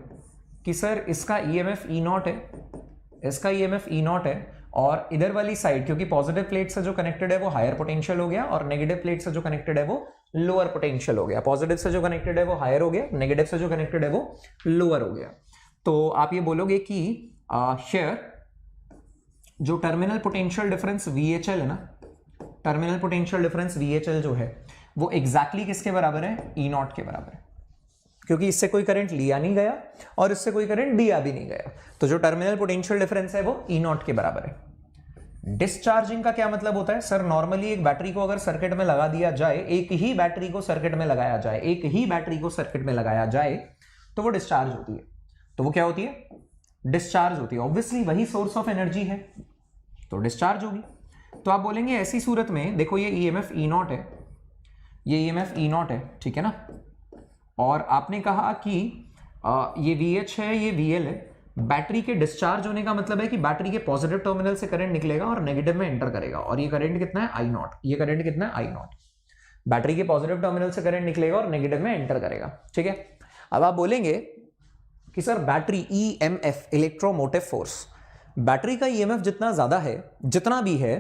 Speaker 1: कि सर इसका ईएमएफ ई नॉट है, इसका ईएमएफ ई नॉट है, और इधर वाली साइड क्योंकि पॉजिटिव प्लेट से जो कनेक्टेड है वो हायर पोटेंशियल हो गया और नेगेटिव प्लेट से जो कनेक्टेड है वो लोअर पोटेंशियल हो गया। पॉजिटिव से जो कनेक्टेड है वो हायर हो गया, नेगेटिव से जो कनेक्टेड है वो लोअर हो गया। तो आप ये बोलोगे कि हियर जो टर्मिनल पोटेंशियल डिफरेंस VHL है ना, टर्मिनल पोटेंशियल डिफरेंस VHL जो है वो एग्जैक्टली किसके बराबर है? ई नॉट के बराबर है, क्योंकि इससे कोई करंट लिया नहीं गया और इससे कोई करंट दिया भी नहीं गया। तो जो टर्मिनल पोटेंशियल डिफरेंस है वो ई नॉट के बराबर है। डिस्चार्जिंग का क्या मतलब होता है? सर नॉर्मली एक बैटरी को अगर सर्किट में लगा दिया जाए, एक ही बैटरी को सर्किट में लगाया जाए, एक ही बैटरी को सर्किट में लगाया जाए तो वो डिस्चार्ज होती है। तो वो क्या होती है? डिस्चार्ज होती है। ऑब्वियसली वही सोर्स ऑफ एनर्जी है तो डिस्चार्ज होगी। तो आप बोलेंगे ऐसी सूरत में देखो ये ईएमएफ ई नॉट है, ये ईएमएफ ई नॉट है, ठीक है ना, और आपने कहा कि ये VH है, ये VL है। बैटरी के डिस्चार्ज होने का मतलब है कि बैटरी के पॉजिटिव टर्मिनल से करंट निकलेगा और नेगेटिव में एंटर करेगा, और ये करंट कितना है? आई नॉट। ये करंट कितना है? आई नॉट। बैटरी के पॉजिटिव टर्मिनल से करंट निकलेगा और नेगेटिव में एंटर करेगा। ठीक है। अब आप बोलेंगे कि sir battery EMF, electromotive force, battery का EMF जितना ज्यादा है, जितना भी है,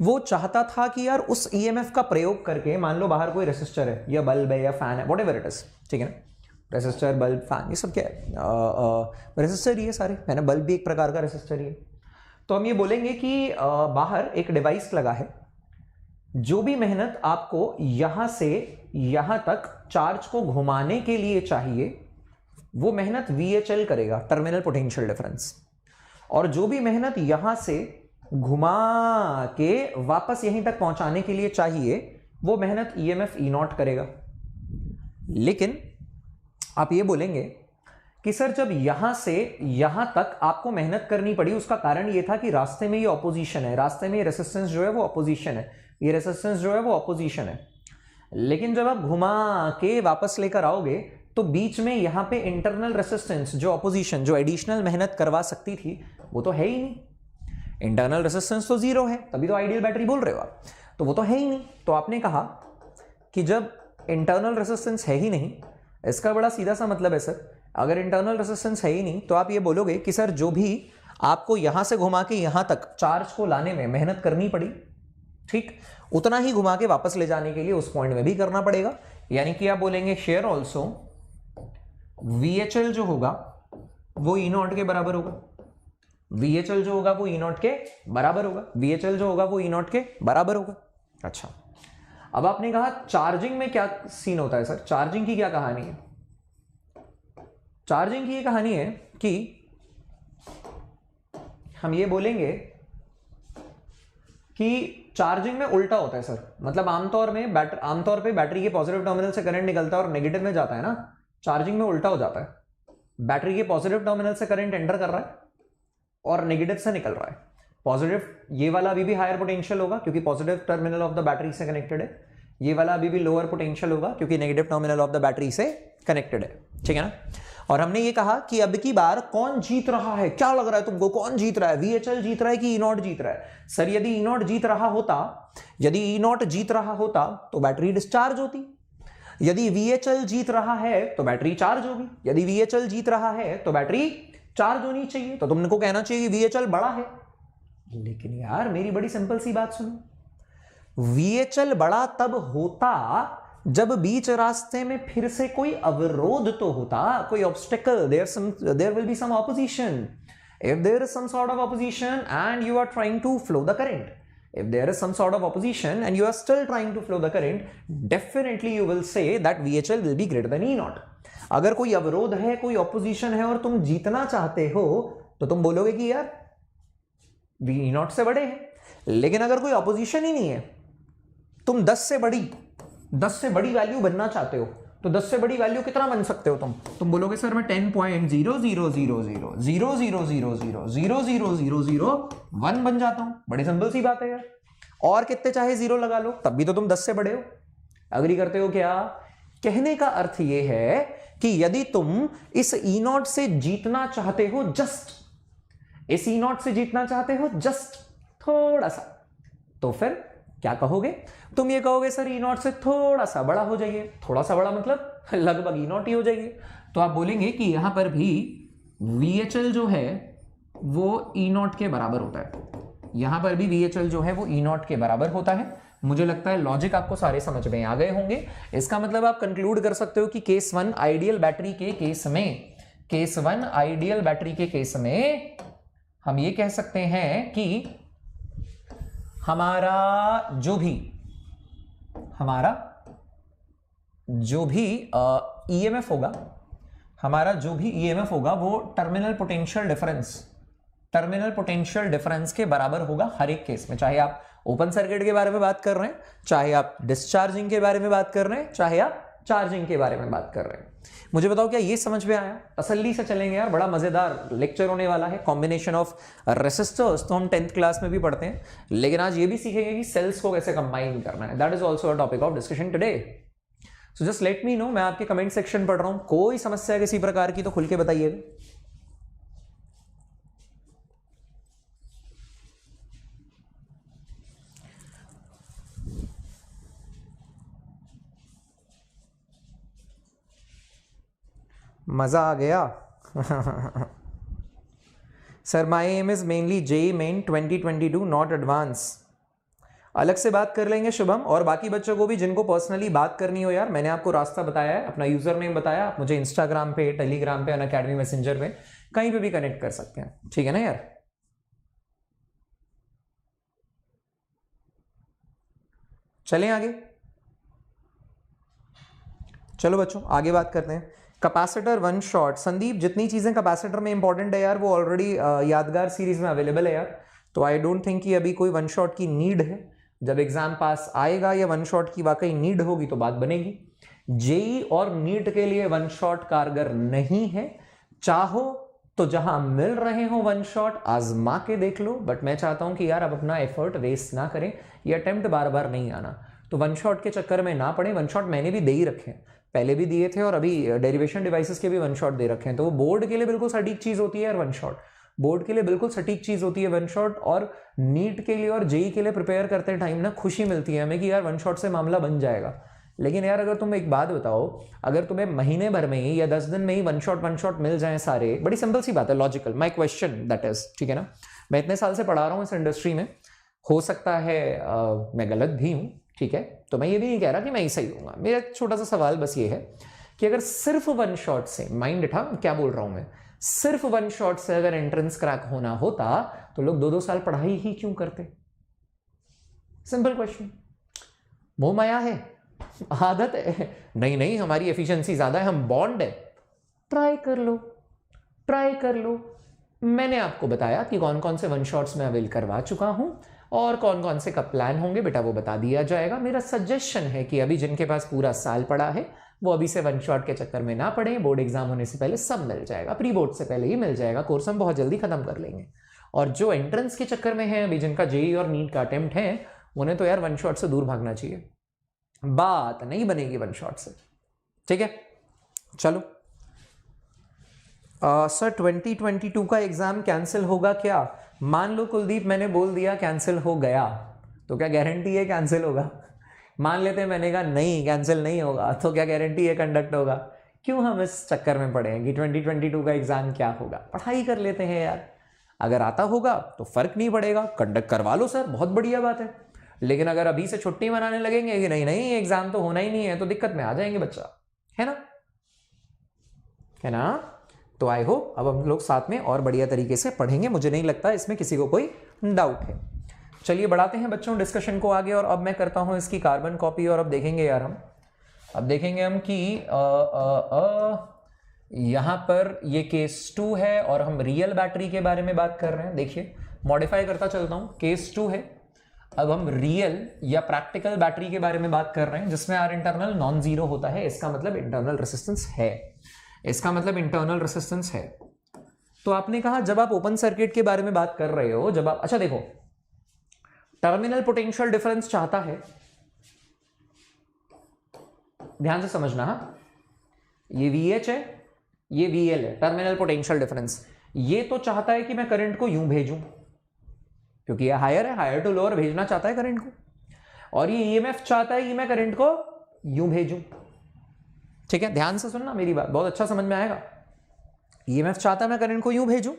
Speaker 1: वो चाहता था कि यार उस EMF का प्रयोग करके, मान लो बाहर कोई रेसिस्टर है या बल्ब है या फैन है, वॉट एवर इट इज, ठीक है ना, रेसिस्टर, बल्ब, फैन, ये सब क्या है? रेसिस्टर ही है सारे, है ना। बल्ब भी एक प्रकार का रेसिस्टर ही है। तो हम ये बोलेंगे कि बाहर एक डिवाइस लगा है, जो भी मेहनत आपको यहां से यहां तक चार्ज को घुमाने के लिए चाहिए वो मेहनत VHL करेगा, टर्मिनल पोटेंशियल डिफरेंस, और जो भी मेहनत यहां से घुमा के वापस यहीं तक पहुंचाने के लिए चाहिए वो मेहनत EMF ई नॉट करेगा। लेकिन आप ये बोलेंगे कि सर जब यहां से यहां तक आपको मेहनत करनी पड़ी उसका कारण ये था कि रास्ते में ये ऑपोजिशन है, रास्ते में ये रेसिस्टेंस जो है वो ऑपोजिशन है, ये रेसिस्टेंस जो है वो ऑपोजिशन है। लेकिन जब आप घुमा के वापस लेकर आओगे तो बीच में यहां पे इंटरनल रेसिस्टेंस जो ऑपोजिशन, जो एडिशनल मेहनत करवा सकती थी वो तो है ही नहीं। इंटरनल रेसिस्टेंस तो जीरो है, तभी तो आइडियल बैटरी बोल रहे हो आप, तो वो तो है ही नहीं। तो आपने कहा कि जब इंटरनल रेसिस्टेंस है ही नहीं, इसका बड़ा सीधा सा मतलब है सर, अगर इंटरनल रेसिस्टेंस है ही नहीं तो आप ये बोलोगे कि सर जो भी आपको यहां से घुमा के यहां तक चार्ज को लाने में मेहनत करनी पड़ी, ठीक, उतना ही घुमा के वापस ले जाने के लिए उस पॉइंट में भी करना पड़ेगा। यानी कि आप बोलेंगे शेयर ऑल्सो VHL जो होगा वो ई नॉट के बराबर होगा, VHL जो होगा वो ई नॉट के बराबर होगा, VHL जो होगा वो ई नॉट के बराबर होगा। अच्छा, अब आपने कहा चार्जिंग में क्या सीन होता है सर? चार्जिंग की क्या कहानी है? चार्जिंग की ये कहानी है कि हम ये बोलेंगे कि चार्जिंग में उल्टा होता है सर। मतलब आमतौर पे बैटरी के पॉजिटिव टर्मिनल से करंट निकलता है और नेगेटिव में जाता है ना, चार्जिंग में उल्टा हो जाता है। बैटरी के पॉजिटिव टर्मिनल से करंट एंटर कर रहा है और नेगेटिव से निकल रहा है। पॉजिटिव ये वाला अभी भी हायर पोटेंशियल होगा क्योंकि positive terminal of the battery से कनेक्टेड है, ये वाला अभी भी लोअर पोटेंशियल होगा क्योंकि negative terminal of the battery से कनेक्टेड है, ठीक है ना। और हमने ये कहा कि अब की बार कौन जीत रहा है? क्या लग रहा है तुमको, कौन जीत रहा है? VHL जीत रहा है कि ई नॉट जीत रहा है? सर यदि ई नॉट जीत रहा होता, यदि ई नॉट जीत रहा होता तो बैटरी डिस्चार्ज होती, यदि VHL जीत रहा है तो बैटरी चार्ज होगी, यदि VHL जीत रहा है तो बैटरी चार्ज होनी चाहिए। तो तुमको कहना चाहिए VHL बड़ा है। लेकिन यार मेरी बड़ी सिंपल सी बात सुनो, VHL बड़ा तब होता जब बीच रास्ते में फिर से कोई अवरोध तो होता, कोई obstacle, there will be some opposition. If there is some sort of opposition and you are trying to flow the current, if there is some sort of opposition and you are still trying to flow the current, definitely you will say that VHL will be greater than E0. अगर कोई अवरोध है, कोई opposition है और तुम जीतना चाहते हो तो तुम बोलोगे कि यार V0 से बड़े हैं। लेकिन अगर कोई ऑपोजिशन ही नहीं है, तुम 10 से बड़ी वैल्यू बनना चाहते हो, तो 10 से बड़ी वैल्यू कितना बन सकते हो तुम बोलोगे सर मैं 10.0000000000001 बन जाता हूं। बड़ी सिंपल सी बात है यार, और कितने चाहे जीरो लगा लो, तब भी तो तुम 10 से बड़े हो। अग्री करते हो क्या? कहने का अर्थ यह है कि यदि तुम इस E0 से जीतना चाहते हो, जस्ट थोड़ा सा, तो फिर क्या कहोगे? तुम ये कहोगे सर E0 से थोड़ा सा बड़ा हो जाइए। थोड़ा सा बड़ा मतलब लगभग E0 ही हो जाइए। तो आप बोलेंगे कि यहां पर भी VHL जो है वो E0 के बराबर होता है। यहां पर भी VHL जो है वो E0 के बराबर होता है। मुझे लगता है लॉजिक आपको सारे समझ में आ गए होंगे। इसका मतलब आप कंक्लूड कर सकते हो कि केस 1 आइडियल बैटरी के केस में हम ये कह सकते हैं कि हमारा जो भी ईएमएफ होगा वो टर्मिनल पोटेंशियल डिफरेंस के बराबर होगा हर एक केस में। चाहे आप ओपन सर्किट के बारे में बात कर रहे हैं, चाहे आप डिस्चार्जिंग के बारे में बात कर रहे हैं, चाहे आप चार्जिंग के बारे में बात कर रहे हैं। मुझे बताओ क्या ये समझ में आया? तसल्ली से चलेंगे यार, बड़ा मजेदार लेक्चर होने वाला है। कॉम्बिनेशन ऑफ रेसिस्टर्स तो हम 10th क्लास में भी पढ़ते हैं, लेकिन आज ये भी सीखेंगे कि सेल्स को कैसे कंबाइन करना है। That is also a topic of discussion today. So just let me know, मैं आपके कमेंट सेक्शन पढ़ रहा हूं, कोई समस्या किसी प्रकार की तो खुल के बताइएगा। मजा आ गया। Sir my aim is mainly JEE main 2022 not advance. अलग से बात कर लेंगे शुभम, और बाकी बच्चों को भी जिनको पर्सनली बात करनी हो यार, मैंने आपको रास्ता बताया है, अपना यूजर नेम बताया, आप मुझे इंस्टाग्राम पे, टेलीग्राम पे, अनअकैडमी मैसेंजर पे कहीं पे भी कनेक्ट कर सकते हैं। ठीक है ना यार? चलें आगे। चलो बच्चों आगे बात करते हैं। Capacitor one shot. संदीप, जितनी चीजें कैपेसिटर में इंपॉर्टेंट है यार वो ऑलरेडी यादगार सीरीज में अवेलेबल है यार, तो आई डोंट थिंक कि अभी कोई वन शॉट की नीड है। जब एग्जाम पास आएगा या वन शॉट की वाकई नीड होगी तो बात बनेगी। जेई और नीट के लिए वन शॉट कारगर नहीं है। चाहो तो जहां मिल रहे हो वन शॉट आजमा के देख लो, बट मैं चाहता हूं कि यार अब अपना एफर्ट वेस्ट ना करें, ये अटेम्प्ट बार बार नहीं आना, तो वन शॉट के चक्कर में ना पड़े। वन शॉट मैंने भी दे ही रखे हैं, पहले भी दिए थे और अभी डेरिवेशन डिवाइसेस के भी वन शॉट दे रखे हैं, तो वो बोर्ड के लिए बिल्कुल सटीक चीज होती है यार वन शॉट। बोर्ड के लिए बिल्कुल सटीक चीज होती है वन शॉट, और नीट के लिए और जेई के लिए प्रिपेयर करते टाइम ना खुशी मिलती है हमें कि यार वन शॉट से मामला बन जाएगा। लेकिन यार अगर तुम एक बात बताओ, अगर तुम्हें महीने भर में ही या 10 दिन में ही वन शॉट मिल जाए सारे, बड़ी सिंपल सी बात है, logical. My question that is, ठीक है ना, मैं इतने साल से पढ़ा रहा हूँ इस इंडस्ट्री में, हो सकता है मैं गलत भी हूँ, ठीक है, तो मैं ये भी नहीं कह रहा कि मैं ही सही हूँगा। मेरा छोटा सा सवाल बस ये है कि अगर सिर्फ वन शॉट से, माइंड उठा क्या बोल रहा हूं मैं, सिर्फ वन शॉट से अगर एंट्रेंस क्रैक होना होता तो लोग 2-2 साल पढ़ाई ही क्यों करते? Simple question. मोह माया है, आदत है, नहीं हमारी एफिशिएंसी ज्यादा है, हम बॉन्ड है, ट्राई कर लो। मैंने आपको बताया कि कौन कौन से वन शॉट्स में अवेल करवा चुका हूं और कौन कौन से कब प्लान होंगे, बेटा वो बता दिया जाएगा। मेरा सजेशन है कि अभी जिनके पास पूरा साल पड़ा है वो अभी से वन शॉट के चक्कर में ना पड़े, बोर्ड एग्जाम होने से पहले सब मिल जाएगा, प्री बोर्ड से पहले ही मिल जाएगा, कोर्स हम बहुत जल्दी खत्म कर लेंगे। और जो एंट्रेंस के चक्कर में है अभी, जिनका जेई और नीट का अटेम्प्ट है, उन्हें तो यार वन शॉट से दूर भागना चाहिए, बात नहीं बनेगी वन शॉट से, ठीक है। चलो सर 2022 का एग्जाम कैंसिल होगा क्या? मान लो कुलदीप मैंने बोल दिया कैंसिल हो गया, तो क्या गारंटी है कैंसिल होगा? मान लेते हैं मैंने कहा नहीं कैंसिल नहीं होगा, तो क्या गारंटी है कंडक्ट होगा? क्यों हम इस चक्कर में पड़े हैं कि 2022 का एग्जाम क्या होगा? पढ़ाई कर लेते हैं यार, अगर आता होगा तो फर्क नहीं पड़ेगा, कंडक्ट करवा लो सर, बहुत बढ़िया बात है। लेकिन अगर अभी से छुट्टी मनाने लगेंगे कि नहीं एग्जाम तो होना ही नहीं है, तो दिक्कत में आ जाएंगे बच्चा, है ना। तो आई होप अब हम लोग साथ में और बढ़िया तरीके से पढ़ेंगे, मुझे नहीं लगता इसमें किसी को कोई डाउट है। चलिए बढ़ाते हैं बच्चों डिस्कशन को आगे, और अब मैं करता हूं इसकी कार्बन कॉपी, और अब देखेंगे यार अब देखेंगे हम कि यहां पर ये केस 2 है और हम रियल बैटरी के बारे में बात कर रहे हैं। देखिए मॉडिफाई करता चलता हूं, केस 2 है, अब हम रियल या प्रैक्टिकल बैटरी के बारे में बात कर रहे हैं जिसमें आर इंटरनल नॉन जीरो होता है। इसका मतलब इंटरनल रेसिस्टेंस है, इसका मतलब इंटरनल रेसिस्टेंस है। तो आपने कहा जब आप ओपन सर्किट के बारे में बात कर रहे हो, जब आप, अच्छा देखो, टर्मिनल पोटेंशियल डिफरेंस चाहता है, ध्यान से समझना, ये VH है, ये VL है, टर्मिनल पोटेंशियल डिफरेंस। ये तो चाहता है कि मैं करंट को यूं भेजूं, क्योंकि ये हायर है, हायर टू लोअर भेजना चाहता है करंट को, और ये EMF चाहता है कि मैं करंट को यूं भेजूं। ठीक है, ध्यान से सुनना मेरी बात, बहुत अच्छा समझ में आएगा। EMF चाहता है मैं करंट को यूं भेजूं,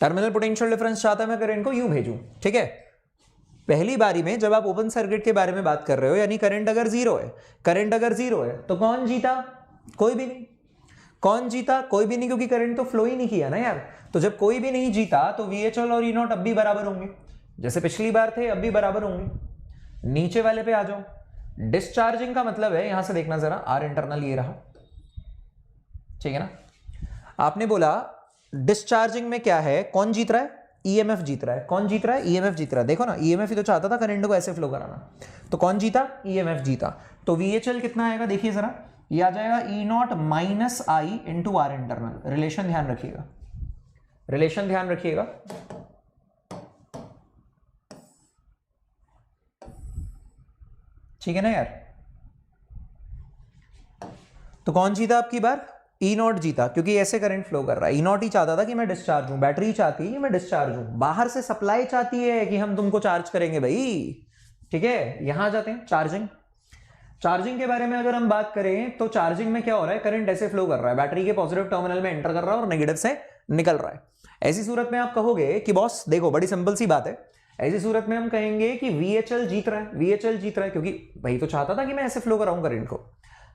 Speaker 1: टर्मिनल पोटेंशियल डिफरेंस चाहता है मैं करंट को यूं भेजूं। ठीक है, पहली बारी में जब आप ओपन सर्किट के बारे में बात कर रहे हो, यानी करंट अगर जीरो है, करंट अगर जीरो है तो कौन जीता? कोई भी नहीं। कौन जीता? कोई भी नहीं, क्योंकि करंट तो फ्लो ही नहीं किया ना यार। तो जब कोई भी नहीं जीता तो VHL और E0 अब भी बराबर होंगे, जैसे पिछली बार थे अब भी बराबर होंगे। नीचे वाले पे आ जाओ, डिस्चार्जिंग का मतलब है, यहां से देखना जरा, आर इंटरनल ये रहा, ठीक है ना। आपने बोला डिस्चार्जिंग में क्या है, कौन जीत रहा है? EMF जीत रहा है। कौन जीत रहा है? EMF जीत रहा है। देखो ना, EMF ही तो चाहता था करंट को ऐसे फ्लो कराना, तो कौन जीता? EMF जीता। तो VHL कितना आएगा देखिए जरा, ये आ जाएगा E0 minus I into R internal. Relation ध्यान रखिएगा, रिलेशन ध्यान रखिएगा। ठीक है ना यार। तो कौन जीता आपकी बार? E0 जीता, क्योंकि ऐसे करंट फ्लो कर रहा है। E0 ही चाहता था कि मैं डिस्चार्ज हूं, बैटरी चाहती है कि मैं डिस्चार्ज हूं, बाहर से सप्लाई चाहती है कि हम तुमको चार्ज करेंगे भाई। ठीक है, यहां आ जाते हैं चार्जिंग। चार्जिंग के बारे में अगर हम बात करें तो चार्जिंग में क्या हो रहा है, करंट ऐसे फ्लो कर रहा है, बैटरी के पॉजिटिव टर्मिनल में एंटर कर रहा है और नेगेटिव से निकल रहा है। ऐसी सूरत में आप कहोगे कि बॉस देखो बड़ी सिंपल सी बात है, ऐसी सूरत में हम कहेंगे कि VHL जीत रहा है, VHL जीत रहा है, क्योंकि भाई तो चाहता था कि मैं ऐसे फ्लो कराऊं करंट को।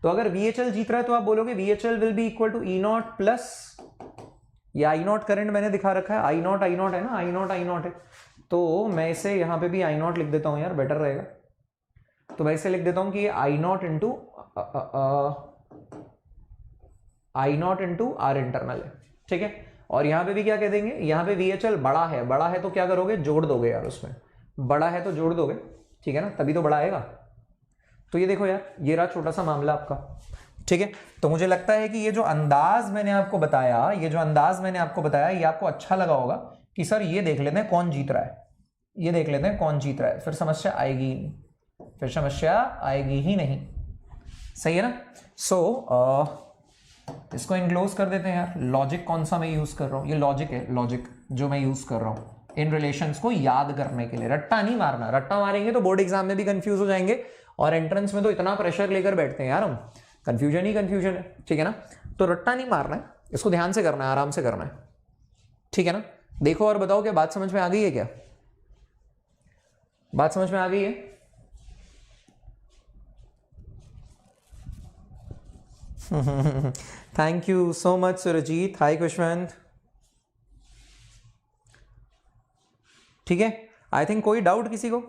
Speaker 1: तो अगर VHL जीत रहा है तो आप बोलोगे VHL will be equal to E0 plus, या I0 करंट मैंने दिखा रखा है, I0 है ना, I0 है, तो मैं इसे यहां पे भी I0 लिख देता हूं यार, बेटर रहेगा। तो मैं इसे लिख देता हूं कि ये I0 इंटू आर इंटरनल है। ठीक है, और यहां पे भी क्या कह देंगे, यहां पे VHL बड़ा है, बड़ा है तो क्या करोगे, जोड़ दोगे यार, उसमें बड़ा है तो जोड़ दोगे, ठीक है ना, तभी तो बड़ा आएगा। तो ये देखो यार, ये रहा छोटा सा मामला आपका। ठीक है, तो मुझे लगता है कि ये जो अंदाज मैंने आपको बताया, ये आपको अच्छा लगा होगा कि सर ये देख लेते हैं कौन जीत रहा है, ये देख लेते हैं कौन जीत रहा है, फिर समस्या आएगी नहीं, फिर समस्या आएगी ही नहीं। सही है ना। इसको इनक्लोज कर देते हैं यार। लॉजिक कौन सा मैं यूज कर रहा हूं, ये लॉजिक है, लॉजिक जो मैं यूज कर रहा हूं इन रिलेशंस को याद करने के लिए। रट्टा नहीं मारना, रट्टा मारेंगे तो बोर्ड एग्जाम में भी कंफ्यूज हो जाएंगे, और एंट्रेंस में तो इतना प्रेशर लेकर बैठते हैं यार हम, कंफ्यूजन ही कंफ्यूजन है। ठीक है ना, तो रट्टा नहीं मारना है, इसको ध्यान से करना है, आराम से करना है। ठीक है ना, देखो और बताओ क्या बात समझ में आ गई है, क्या बात समझ में आ गई है? Thank you so much Surjeet, hi Khushwant. ठीक है, आई थिंक कोई डाउट किसी को?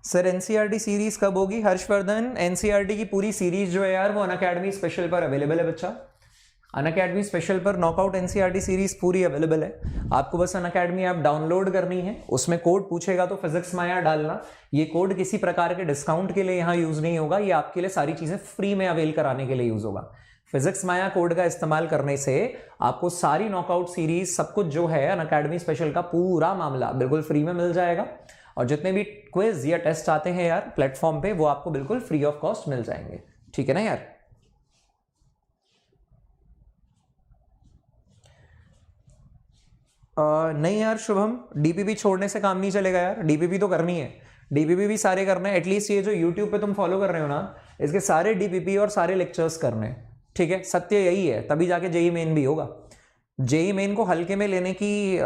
Speaker 1: सर एनसीईआरटी सीरीज कब होगी? हर्षवर्धन, एनसीईआरटी की पूरी सीरीज जो है यार वो अनअकैडमी स्पेशल पर अवेलेबल है बच्चा। अनअकैडमी स्पेशल पर नॉकआउट एनसीईआरटी सीरीज पूरी अवेलेबल है। आपको बस अनअकैडमी ऐप डाउनलोड करनी है, उसमें कोड पूछेगा तो फिजिक्स माया डालना। ये कोड किसी प्रकार के डिस्काउंट के लिए यहाँ यूज नहीं होगा, ये आपके लिए सारी चीजें फ्री में अवेल कराने के लिए यूज होगा। फिजिक्स माया कोड का इस्तेमाल करने से आपको सारी नॉकआउट सीरीज सब कुछ जो है अनअकैडमी स्पेशल का पूरा मामला बिल्कुल फ्री में मिल जाएगा, और जितने भी क्विज या टेस्ट आते हैं यार प्लेटफॉर्म पे वो आपको बिल्कुल फ्री ऑफ कॉस्ट मिल जाएंगे। ठीक है ना यार। नहीं यार शुभम, डीपीपी छोड़ने से काम नहीं चलेगा यार, डीपीपी तो करनी है, डीपीपी भी सारे करने हैं। एटलीस्ट ये जो यूट्यूब पे तुम फॉलो कर रहे हो ना, इसके सारे डीपीपी और सारे लेक्चर्स करने हैं। ठीक है, सत्य यही है, तभी जाके जेई मेन भी होगा। जेई मेन को हल्के में लेने की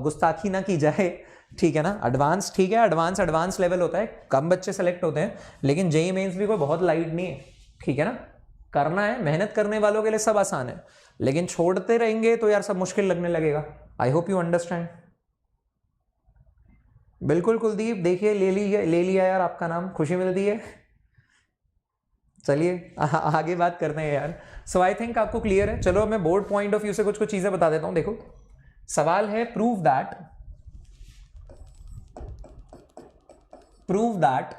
Speaker 1: गुस्ताखी ना की जाए, ठीक है ना। एडवांस ठीक है, एडवांस लेवल होता है, कम बच्चे सेलेक्ट होते हैं, लेकिन जेई मेन्स भी कोई बहुत लाइट नहीं है। ठीक है ना, करना है, मेहनत करने वालों के लिए सब आसान है, लेकिन छोड़ते रहेंगे तो यार सब मुश्किल लगने लगेगा। आई होप यू अंडरस्टैंड। बिल्कुल कुलदीप, देखिए ले लिया यार आपका नाम, खुशी मिलती है। चलिए आगे बात करते हैं यार। सो आई थिंक आपको क्लियर है। चलो मैं बोर्ड पॉइंट ऑफ व्यू से कुछ कुछ चीजें बता देता हूं। देखो सवाल है प्रूव दैट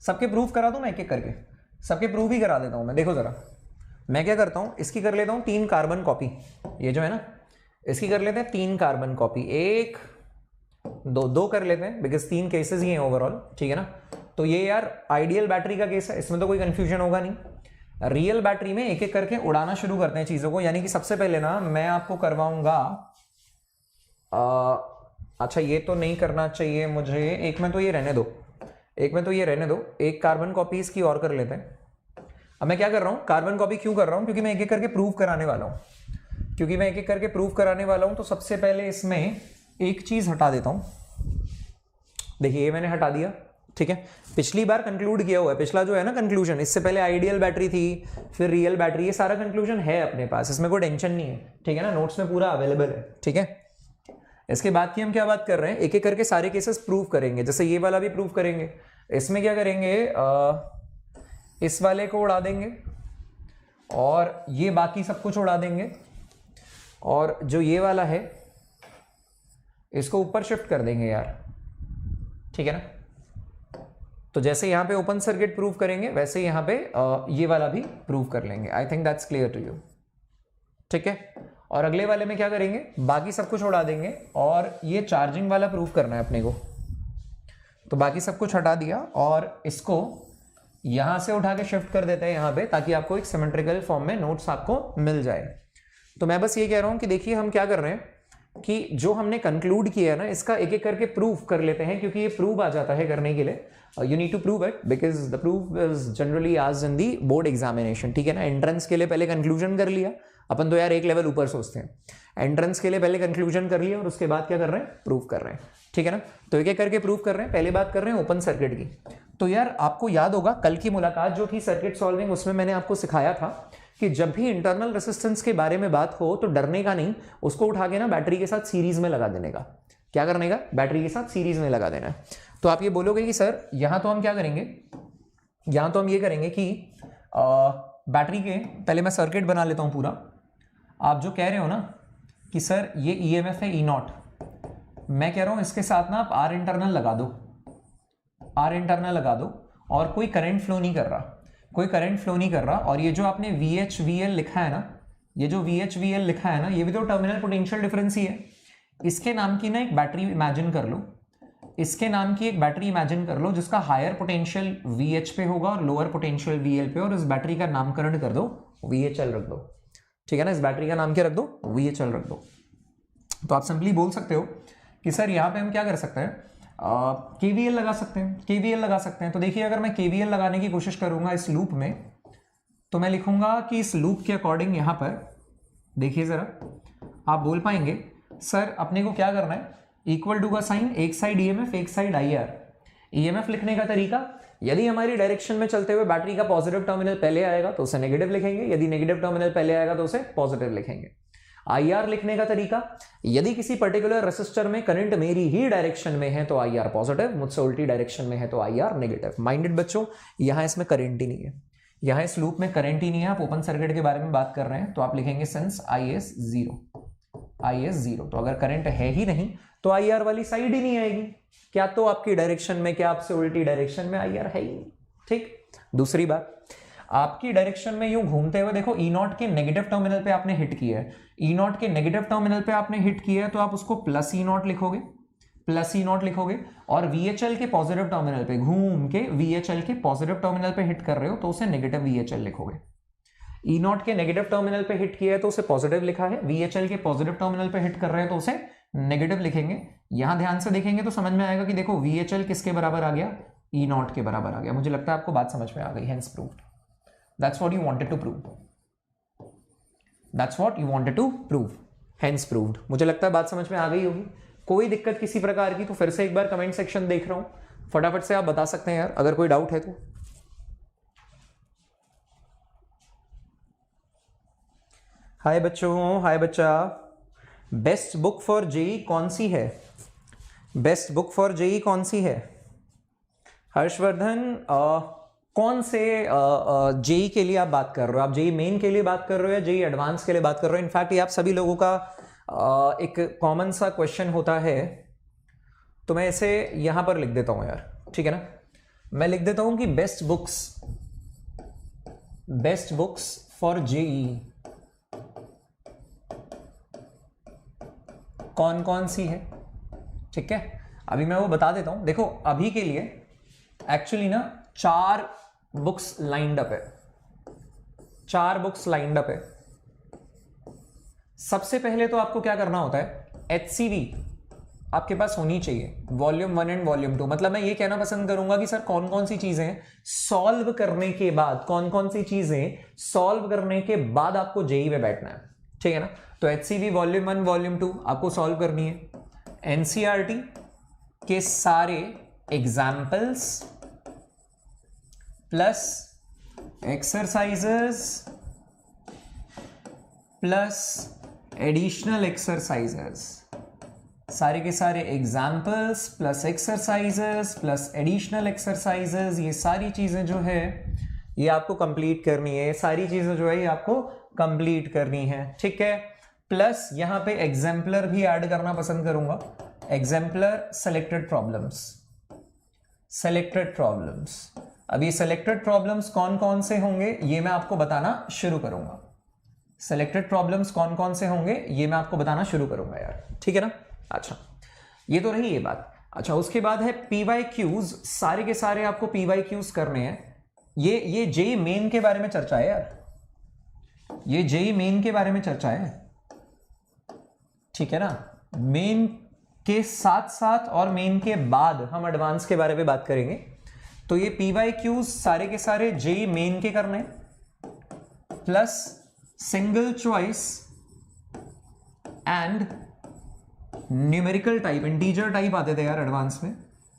Speaker 1: सबके प्रूफ करा दूं मैं एक एक करके, सबके प्रूफ ही करा देता हूं मैं। देखो जरा मैं क्या करता हूं, इसकी कर लेता हूं 3 कार्बन कॉपी, ये जो है ना इसकी कर लेते हैं 3 कार्बन कॉपी, 1 2 कर लेते हैं बिकॉज 3 केसेस ही हैं ओवरऑल, ठीक है ना। तो ये यार आइडियल बैटरी का केस है, इसमें तो कोई कंफ्यूजन होगा नहीं। रियल बैटरी में एक एक करके उड़ाना शुरू करते हैं चीजों को, यानी कि सबसे पहले ना मैं आपको करवाऊंगा, अच्छा ये तो नहीं करना चाहिए मुझे, एक में तो ये रहने दो, एक कार्बन कॉपी इसकी और कर लेते हैं। अब मैं क्या कर रहा हूं, कार्बन कॉपी क्यों कर रहा हूं, क्योंकि मैं एक एक करके प्रूव कराने वाला हूं, तो सबसे पहले इसमें एक चीज हटा देता हूं। देखिए ये मैंने हटा दिया, ठीक है। पिछली बार कंक्लूड किया हुआ है, पिछला जो है ना कंक्लूजन, इससे पहले आइडियल बैटरी थी फिर रियल बैटरी, ये सारा कंक्लूजन है अपने पास, इसमें कोई टेंशन नहीं है, ठीक है ना, नोट्स में पूरा अवेलेबल है, ठीक है। इसके बाद की हम क्या बात कर रहे हैं, एक एक करके सारे केसेस प्रूव करेंगे। जैसे ये वाला भी प्रूव करेंगे, इसमें क्या करेंगे, इस वाले को उड़ा देंगे और ये बाकी सब कुछ उड़ा देंगे, और जो ये वाला है इसको ऊपर शिफ्ट कर देंगे यार, ठीक है ना। तो जैसे यहां पे ओपन सर्किट प्रूव करेंगे वैसे यहां पे ये वाला भी प्रूव कर लेंगे। I think that's clear to you, ठीक है। और अगले वाले में क्या करेंगे, बाकी सब कुछ उड़ा देंगे और ये चार्जिंग वाला प्रूव करना है अपने को, तो बाकी सब कुछ हटा दिया और इसको यहां से उठा के शिफ्ट कर देते हैं यहां पे, ताकि आपको एक सिमेट्रिकल फॉर्म में नोट्स आपको मिल जाए। तो मैं बस ये कह रहा हूं कि देखिए हम क्या कर रहे हैं कि जो हमने कंक्लूड किया है ना इसका एक एक करके प्रूफ कर लेते हैं, क्योंकि ये प्रूव आ जाता है करने के लिए, you need to prove it because the proof is generally asked in the board examination, ठीक है ना। एंट्रेंस के लिए पहले कंक्लूजन कर लिया, अपन तो यार एक लेवल ऊपर सोचते हैं, एंट्रेंस के लिए पहले कंक्लूजन कर लिया और उसके बाद क्या कर रहे हैं, प्रूफ कर रहे हैं, ठीक है ना। तो एक एक करके प्रूफ कर रहे हैं। पहले बात कर रहे हैं ओपन सर्किट की। तो यार आपको याद होगा कल की मुलाकात जो थी सर्किट सॉल्विंग, उसमें मैंने आपको सिखाया था कि जब भी इंटरनल रेसिस्टेंस के बारे में बात हो तो डरने का नहीं, उसको उठा के ना बैटरी के साथ सीरीज में लगा देने का। क्या करने का, बैटरी के साथ सीरीज में लगा देना है। तो आप ये बोलोगे कि सर यहां तो हम क्या करेंगे, यहां तो हम ये करेंगे कि बैटरी के पहले मैं सर्किट बना लेता हूं पूरा। आप जो कह रहे हो ना कि सर ये ईएमएफ है E0, मैं कह रहा हूं इसके साथ ना आप आर इंटरनल लगा दो और कोई करंट फ्लो नहीं कर रहा, और ये जो आपने VHVL लिखा है ना, ये भी तो टर्मिनल पोटेंशियल डिफरेंस ही है। इसके नाम की ना एक बैटरी इमेजिन कर लो, जिसका हायर पोटेंशियल VH पे होगा और लोअर पोटेंशियल VL पे, और इस बैटरी का नामकरण कर दो VHL रख दो, ठीक है ना। इस बैटरी का नाम क्या रख दो, VHL रख दो। तो आप सिंपली बोल सकते हो कि सर यहां पे हम क्या कर सकते हैं, KVL लगा सकते हैं। तो देखिए अगर मैं KVL लगाने की कोशिश करूंगा इस लूप में, तो मैं लिखूंगा कि इस लूप के अकॉर्डिंग यहां पर देखिए जरा, आप बोल पाएंगे सर अपने को क्या करना है, इक्वल टू का साइन, एक साइड EMF एक साइड IR। EMF लिखने का तरीका, यदि हमारी डायरेक्शन में चलते हुए बैटरी का पॉजिटिव टर्मिनल पहले आएगा तो उसे नेगेटिव लिखेंगे, यदि नेगेटिव टर्मिनल पहले आएगा तो उसे पॉजिटिव लिखेंगे। IR लिखने का तरीका, यदि किसी पर्टिकुलर रेसिस्टर में करंट मेरी ही डायरेक्शन में है तो IR पॉजिटिव, मुझसे उल्टी डायरेक्शन में है तो IR नेगेटिव। माइंडेड बच्चों, यहां इसमें करंट ही नहीं है, यहां इस लूप में करंट ही नहीं है, आप ओपन सर्किट के बारे में बात कर रहे हैं, तो आप लिखेंगे सिंस IS 0। तो अगर करंट है ही नहीं तो IR वाली साइड ही नहीं आएगी, क्या तो आपकी डायरेक्शन में क्या आपसे उल्टी डायरेक्शन में IR है ही नहीं, ठीक। दूसरी बात, आपकी डायरेक्शन में यूं घूमते हुए देखो E0 के नेगेटिव टर्मिनल पे आपने हिट किया है, E0 के नेगेटिव टर्मिनल पे आपने हिट किया है, तो आप उसको प्लस E0 लिखोगे, और VHL के पॉजिटिव टर्मिनल पे घूम के VHL के पॉजिटिव टर्मिनल पे हिट कर रहे हो तो उसे नेगेटिव VHL लिखोगे। E0 के नेगेटिव टर्मिनल पे हिट किया है तो उसे पॉजिटिव लिखा है, VHL के पॉजिटिव टर्मिनल पे हिट कर रहे हैं तो उसे नेगेटिव लिखेंगे। यहां ध्यान से देखेंगे तो समझ में आएगा कि देखो VHL किसके बराबर आ गया, E0 के बराबर आ गया। मुझे लगता है आपको बात समझ में आ गई, hence proved. That's what you wanted to prove, hence proved। मुझे लगता है बात समझ में आ गई होगी। कोई दिक्कत किसी प्रकार की तो फिर से एक बार कमेंट सेक्शन देख रहा हूं, फटाफट से आप बता सकते हैं यार अगर कोई डाउट है तो। हाय बच्चों, हाय बच्चा। बेस्ट बुक फॉर जेई कौन सी है? बेस्ट बुक फॉर जेई कौन सी है? हर्षवर्धन, कौन से जेई के लिए आप बात कर रहे हो? आप जेई मेन के लिए बात कर रहे हो या जेई एडवांस के लिए बात कर रहे हो? इनफैक्ट ये आप सभी लोगों का एक कॉमन सा क्वेश्चन होता है, तो मैं इसे यहां पर लिख देता हूं यार, ठीक है ना? मैं लिख देता हूं कि बेस्ट बुक्स फॉर जेई कौन कौन सी है, ठीक है? अभी मैं वो बता देता हूं। देखो अभी के लिए एक्चुअली ना 4 बुक्स लाइंड अप है, 4 बुक्स लाइंड अप है। सबसे पहले तो आपको क्या करना होता है, HCV आपके पास होनी चाहिए, वॉल्यूम 1 एंड वॉल्यूम 2। मतलब मैं ये कहना पसंद करूंगा कि सर कौन कौन सी चीजें सॉल्व करने के बाद, कौन कौन सी चीजें सॉल्व करने के बाद आपको जेई में बैठना है, ठीक है ना? तो HCV वॉल्यूम 1 वॉल्यूम 2 आपको सॉल्व करनी है। NCERT के सारे examples plus exercises plus additional exercises, सारे के सारे examples plus exercises plus additional exercises, ये सारी चीजें जो है ये आपको कंप्लीट करनी है। ये सारी चीजें जो है ये आपको कंप्लीट करनी है, ठीक है? प्लस यहां पे एग्जाम्पलर भी ऐड करना पसंद करूंगा, एग्जाम्पलर सेलेक्टेड प्रॉब्लम्स। अब ये सेलेक्टेड प्रॉब्लम्स कौन कौन से होंगे ये मैं आपको बताना शुरू करूंगा। सेलेक्टेड प्रॉब्लम्स कौन कौन से होंगे ये मैं आपको बताना शुरू करूंगा यार, ठीक है ना? अच्छा, ये तो रही ये बात। अच्छा, उसके बाद है PYQs, सारे के सारे आपको PYQs करने हैं। ये जेई मेन के बारे में चर्चा है यार, ये जेई मेन के बारे में चर्चा है, ठीक है ना? मेन के साथ साथ और मेन के बाद हम एडवांस के बारे में बात करेंगे। तो ये PYQs सारे के सारे जेई मेन के करने, plus single choice and numerical type, integer type आते थे यार एडवांस में,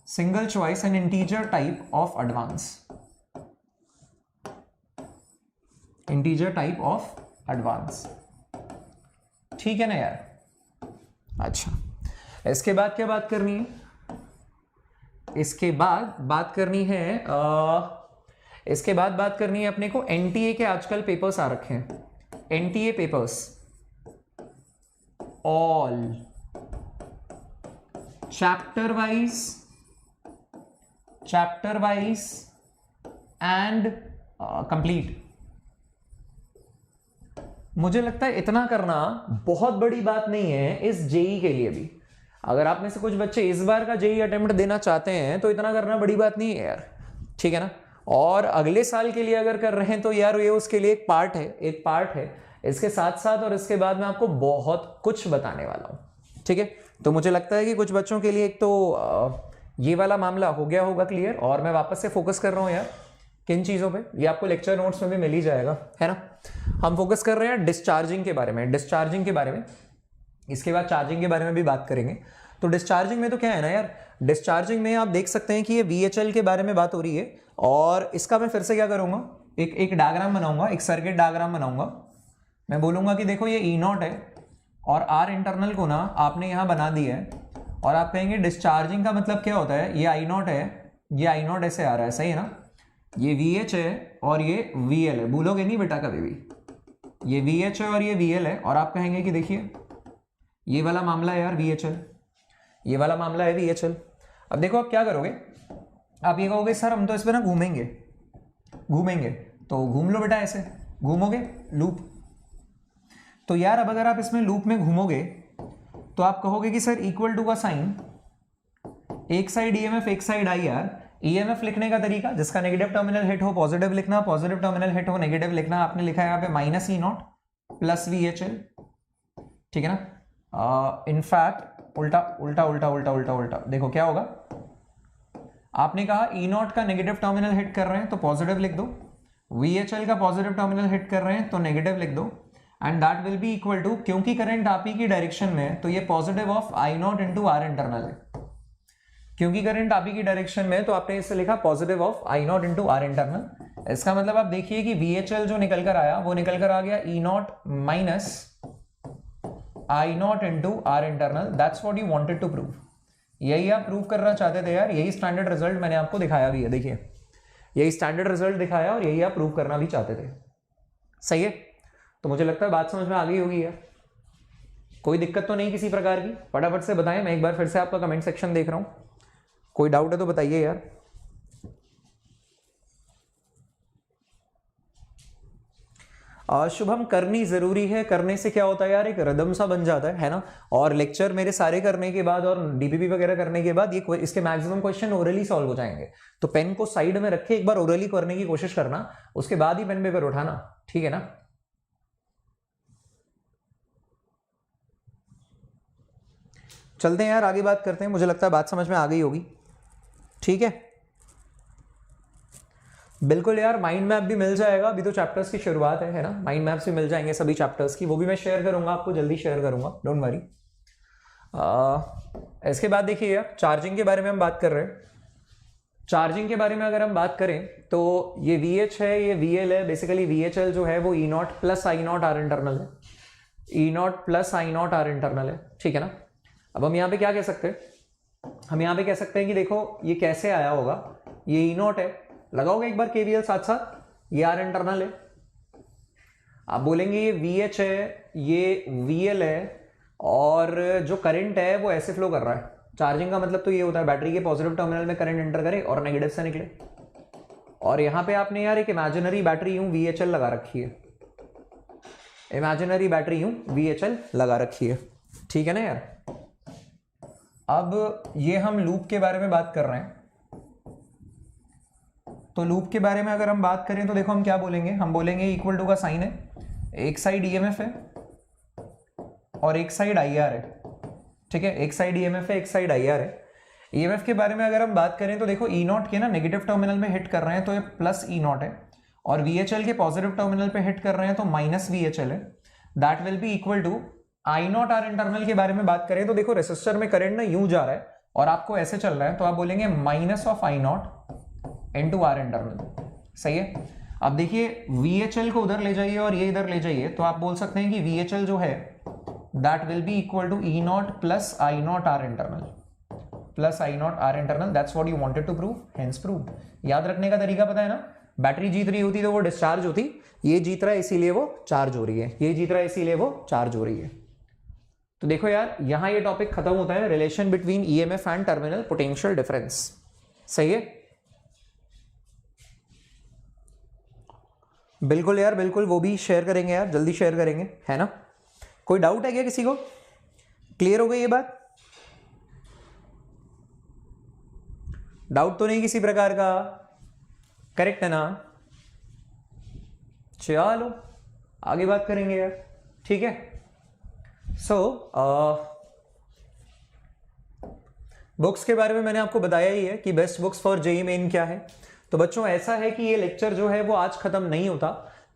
Speaker 1: single choice and integer type of advance, integer type of advance, ठीक है ना यार? अच्छा, इसके बाद क्या बात करनी है? इसके बाद बात करनी है अपने को NTA के आजकल पेपर्स आ रखे हैं, NTA papers all chapter wise and complete. मुझे लगता है इतना करना बहुत बड़ी बात नहीं है इस जेई के लिए भी। अगर आप में से कुछ बच्चे इस बार का जेई अटेम्प्ट देना चाहते हैं तो इतना करना बड़ी बात नहीं है यार, ठीक है ना? और अगले साल के लिए अगर कर रहे हैं तो यार ये उसके लिए एक पार्ट है। इसके साथ साथ और इसके बाद मैं आपको बहुत कुछ बताने वाला हूं, ठीक है? तो मुझे लगता है कि कुछ बच्चों के लिए एक तो ये वाला मामला हो गया होगा क्लियर, और मैं वापस से फोकस कर रहा हूं यार किन चीजों पे, ये आपको लेक्चर नोट्स में भी मिल ही जाएगा, है ना? हम फोकस कर रहे हैं डिस्चार्जिंग के बारे में, इसके बाद चार्जिंग के बारे में भी बात करेंगे। तो डिस्चार्जिंग में तो क्या है ना यार, डिस्चार्जिंग में आप देख सकते हैं कि ये VHL के बारे में बात हो रही है, और इसका मैं फिर से क्या करूंगा, एक डायग्राम बनाऊंगा, एक सर्किट डायग्राम बनाऊंगा। मैं बोलूंगा कि देखो ये E0 है और R इंटरनल को ना आपने यहां बना दिया है, और आप कहेंगे डिस्चार्जिंग का मतलब क्या होता है, ये I0 है, ये I0 ऐसे आ रहा है, सही है ना? ये VH है और ये VL है, भूलोगे नहीं बेटा कभी भी, ये VH है और ये VL है, और आप कहेंगे कि देखिए ये वाला मामला है यार VHL, ये वाला मामला है VHL। अब देखो आप क्या करोगे, आप ये कहोगे सर हम तो इस पे ना घूमेंगे, तो घूम लो बेटा, ऐसे घूमोगे लूप। तो यार अब अगर आप इसमें लूप में घूमोगे तो आप कहोगे कि सर इक्वल टू का साइन, एक साइड EMF एक साइड IR। EMF लिखने का तरीका, जिसका नेगेटिव टर्मिनल हिट हो पॉजिटिव लिखना, पॉजिटिव टर्मिनल हिट हो नेगेटिव लिखना। आपने लिखा है यहाँ पे -E0 प्लस VHL, ठीक है ना? इनफैक्ट उल्टा देखो क्या होगा, आपने कहा E0 का नेगेटिव टर्मिनल हिट कर रहे हैं तो पॉजिटिव लिख दो, VHL का पॉजिटिव टर्मिनल हिट कर रहे हैं तो नेगेटिव लिख दो, and that will be equal to, क्योंकि करंट आप ही की डायरेक्शन में तो ये positive of I0 into R internal है, क्योंकि करंट आप ही की डायरेक्शन में तो आपने इससे लिखा positive of I0 into R internal. इसका मतलब आप देखिए कि VHL जो निकल कर आया वो निकल कर आ गया E0 minus I0 into R internal. That's what you wanted to prove, यही आप प्रूव करना चाहते थे यार, यही स्टैंडर्ड रिजल्ट मैंने आपको दिखाया भी है, देखिए यही स्टैंडर्ड रिजल्ट दिखाया और यही आप प्रूव करना भी चाहते थे। सही है, तो मुझे लगता है बात समझ में आ गई होगी यार, कोई दिक्कत तो नहीं किसी प्रकार की। फटाफट से बताएं, मैं एक बार फिर से आपका कमेंट सेक्शन देख रहा हूं, कोई डाउट है तो बताइए यार। शुभम करनी जरूरी है, करने से क्या होता है यार, एक रिदम सा बन जाता है ना। और लेक्चर मेरे सारे करने के बाद और डीपीपी वगैरह करने के बाद ये इसके मैक्सिमम क्वेश्चन ओरली सॉल्व हो जाएंगे। तो पेन को साइड में रखे, एक बार ओरली करने की कोशिश करना, उसके बाद ही पेन पेपर उठाना, ठीक है ना। चलते हैं यार, आगे बात करते हैं, मुझे लगता है बात समझ में आ गई होगी, ठीक है। बिल्कुल यार, माइंड मैप भी मिल जाएगा, अभी तो चैप्टर्स की शुरुआत है ना, माइंड मैप्स भी मिल जाएंगे सभी चैप्टर्स की, वो भी मैं शेयर करूंगा आपको, जल्दी शेयर करूंगा, डोंट वरी। इसके बाद देखिए यार, चार्जिंग के बारे में हम बात कर रहे हैं। चार्जिंग के बारे में अगर हम बात करें तो ये VH है, ये VL है, बेसिकली VHL जो है वो E0 plus I0 R internal है, E0 plus I0 R internal है, ठीक है ना। अब हम यहाँ पे क्या कह सकते हैं, हम यहाँ पे कह सकते हैं कि देखो ये कैसे आया होगा, ये E0 है, लगाओगे एक बार KVL साथ साथ, ये R इंटरनल है, आप बोलेंगे ये VH है, ये VL है, और जो करंट है वो ऐसे फ्लो कर रहा है। चार्जिंग का मतलब तो ये होता है बैटरी के पॉजिटिव टर्मिनल में करंट एंटर करे और नेगेटिव से निकले। और यहाँ पे आपने यार एक इमेजिनरी बैटरी यूं VHL लगा रखी है, इमेजिनरी बैटरी यूं VHL लगा रखी है, ठीक है ना यार। अब ये हम लूप के बारे में बात कर रहे हैं, तो लूप के बारे में अगर हम बात करें तो देखो हम क्या बोलेंगे, हम बोलेंगे इक्वल टू का साइन है, एक साइड EMF है और एक साइड IR है, ठीक है, एक साइड EMF है, एक साइड IR है। EMF के बारे में अगर हम बात करें तो देखो E0 के ना नेगेटिव टर्मिनल में हिट कर रहे हैं तो ये प्लस E0 है, और VHL के पॉजिटिव टर्मिनल पे हिट कर रहे हैं तो माइनस VHL है, that will be equal to I0 R internal के बारे में बात करें तो देखो रेसिस्टर में करंट ना यूं जा रहा है और आपको ऐसे चल रहा है, तो आप बोलेंगे minus of I0 into R internal, सही है। अब देखिए VHL को उधर ले जाइए और ये इधर ले जाइए, तो आप बोल सकते हैं कि VHL जो है that will be equal to E0 plus I0 R internal, plus I0 R internal, that's what you wanted to prove, hence prove. याद रखने का तरीका पता है ना, बैटरी जीत रही होती तो वो डिस्चार्ज होती, ये जीत रहा है इसीलिए वो चार्ज हो रही है, ये जीत रहा है इसीलिए वो चार्ज हो रही है। तो देखो यार यहां ये टॉपिक खत्म होता है, relation between EMF and terminal potential difference, सही है। बिल्कुल यार बिल्कुल, वो भी शेयर करेंगे यार, जल्दी शेयर करेंगे, है ना। कोई डाउट है क्या किसी को, क्लियर हो गई ये बात, डाउट तो नहीं किसी प्रकार का, करेक्ट है ना। चलो आगे बात करेंगे यार, ठीक है। सो बुक्स के बारे में मैंने आपको बताया ही है कि best books for JEE main क्या है। तो बच्चों ऐसा है कि ये लेक्चर जो है वो आज खत्म नहीं होता,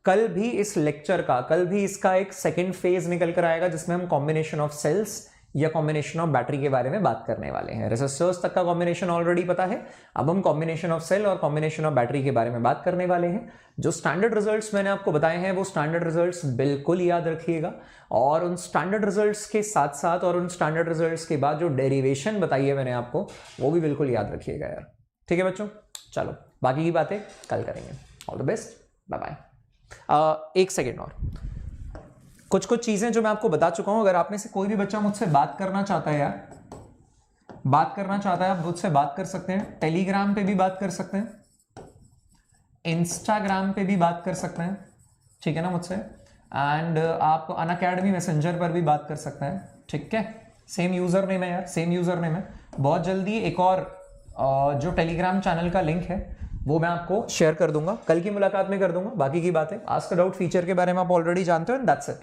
Speaker 1: कल भी इस लेक्चर का, कल भी इसका एक सेकंड फेज निकल कर आएगा जिसमें हम कॉम्बिनेशन ऑफ सेल्स या कॉम्बिनेशन ऑफ बैटरी के बारे में बात करने वाले हैं। रेसिस्टर्स तक का कॉम्बिनेशन ऑलरेडी पता है, अब हम कॉम्बिनेशन ऑफ सेल और कॉम्बिनेशन ऑफ बैटरी के बारे में बात करने वाले हैं। जो स्टैंडर्ड रिजल्ट्स मैंने आपको बताए हैं वो स्टैंडर्ड रिजल्ट्स बिल्कुल याद रखिएगा, और उन स्टैंडर्ड रिजल्ट्स के साथ साथ और उन स्टैंडर्ड रिजल्ट्स के बाद जो डेरिवेशन बताई है मैंने आपको वो भी बिल्कुल याद रखिएगा यार, ठीक है बच्चों। चलो बाकी की बातें कल करेंगे, all the best, bye bye. एक सेकेंड और, कुछ कुछ चीजें जो मैं आपको बता चुका हूं, अगर आप में से कोई भी बच्चा मुझसे बात करना चाहता है यार, बात करना चाहता है, आप मुझसे बात कर सकते हैं, टेलीग्राम पे भी बात कर सकते हैं, इंस्टाग्राम पे भी बात कर सकते हैं, ठीक है ना मुझसे, एंड आप अनअकैडमी मैसेंजर पर भी बात कर सकते हैं, ठीक है। सेम यूजर नेम है यार, सेम यूजर नेम है। बहुत जल्दी एक और जो टेलीग्राम चैनल का लिंक है वो मैं आपको शेयर कर दूंगा, कल की मुलाकात में कर दूंगा। बाकी की बातें आस्क अ डाउट फीचर के बारे में आप ऑलरेडी जानते हो, एंड दैट्स इट,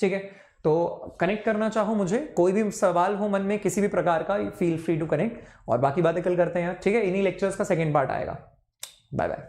Speaker 1: ठीक है। तो कनेक्ट करना चाहो मुझे, कोई भी सवाल हो मन में किसी भी प्रकार का, फील फ्री टू कनेक्ट, और बाकी बातें कल करते हैं यार, ठीक है। इन्हीं लेक्चर्स का सेकंड पार्ट आएगा। Bye bye.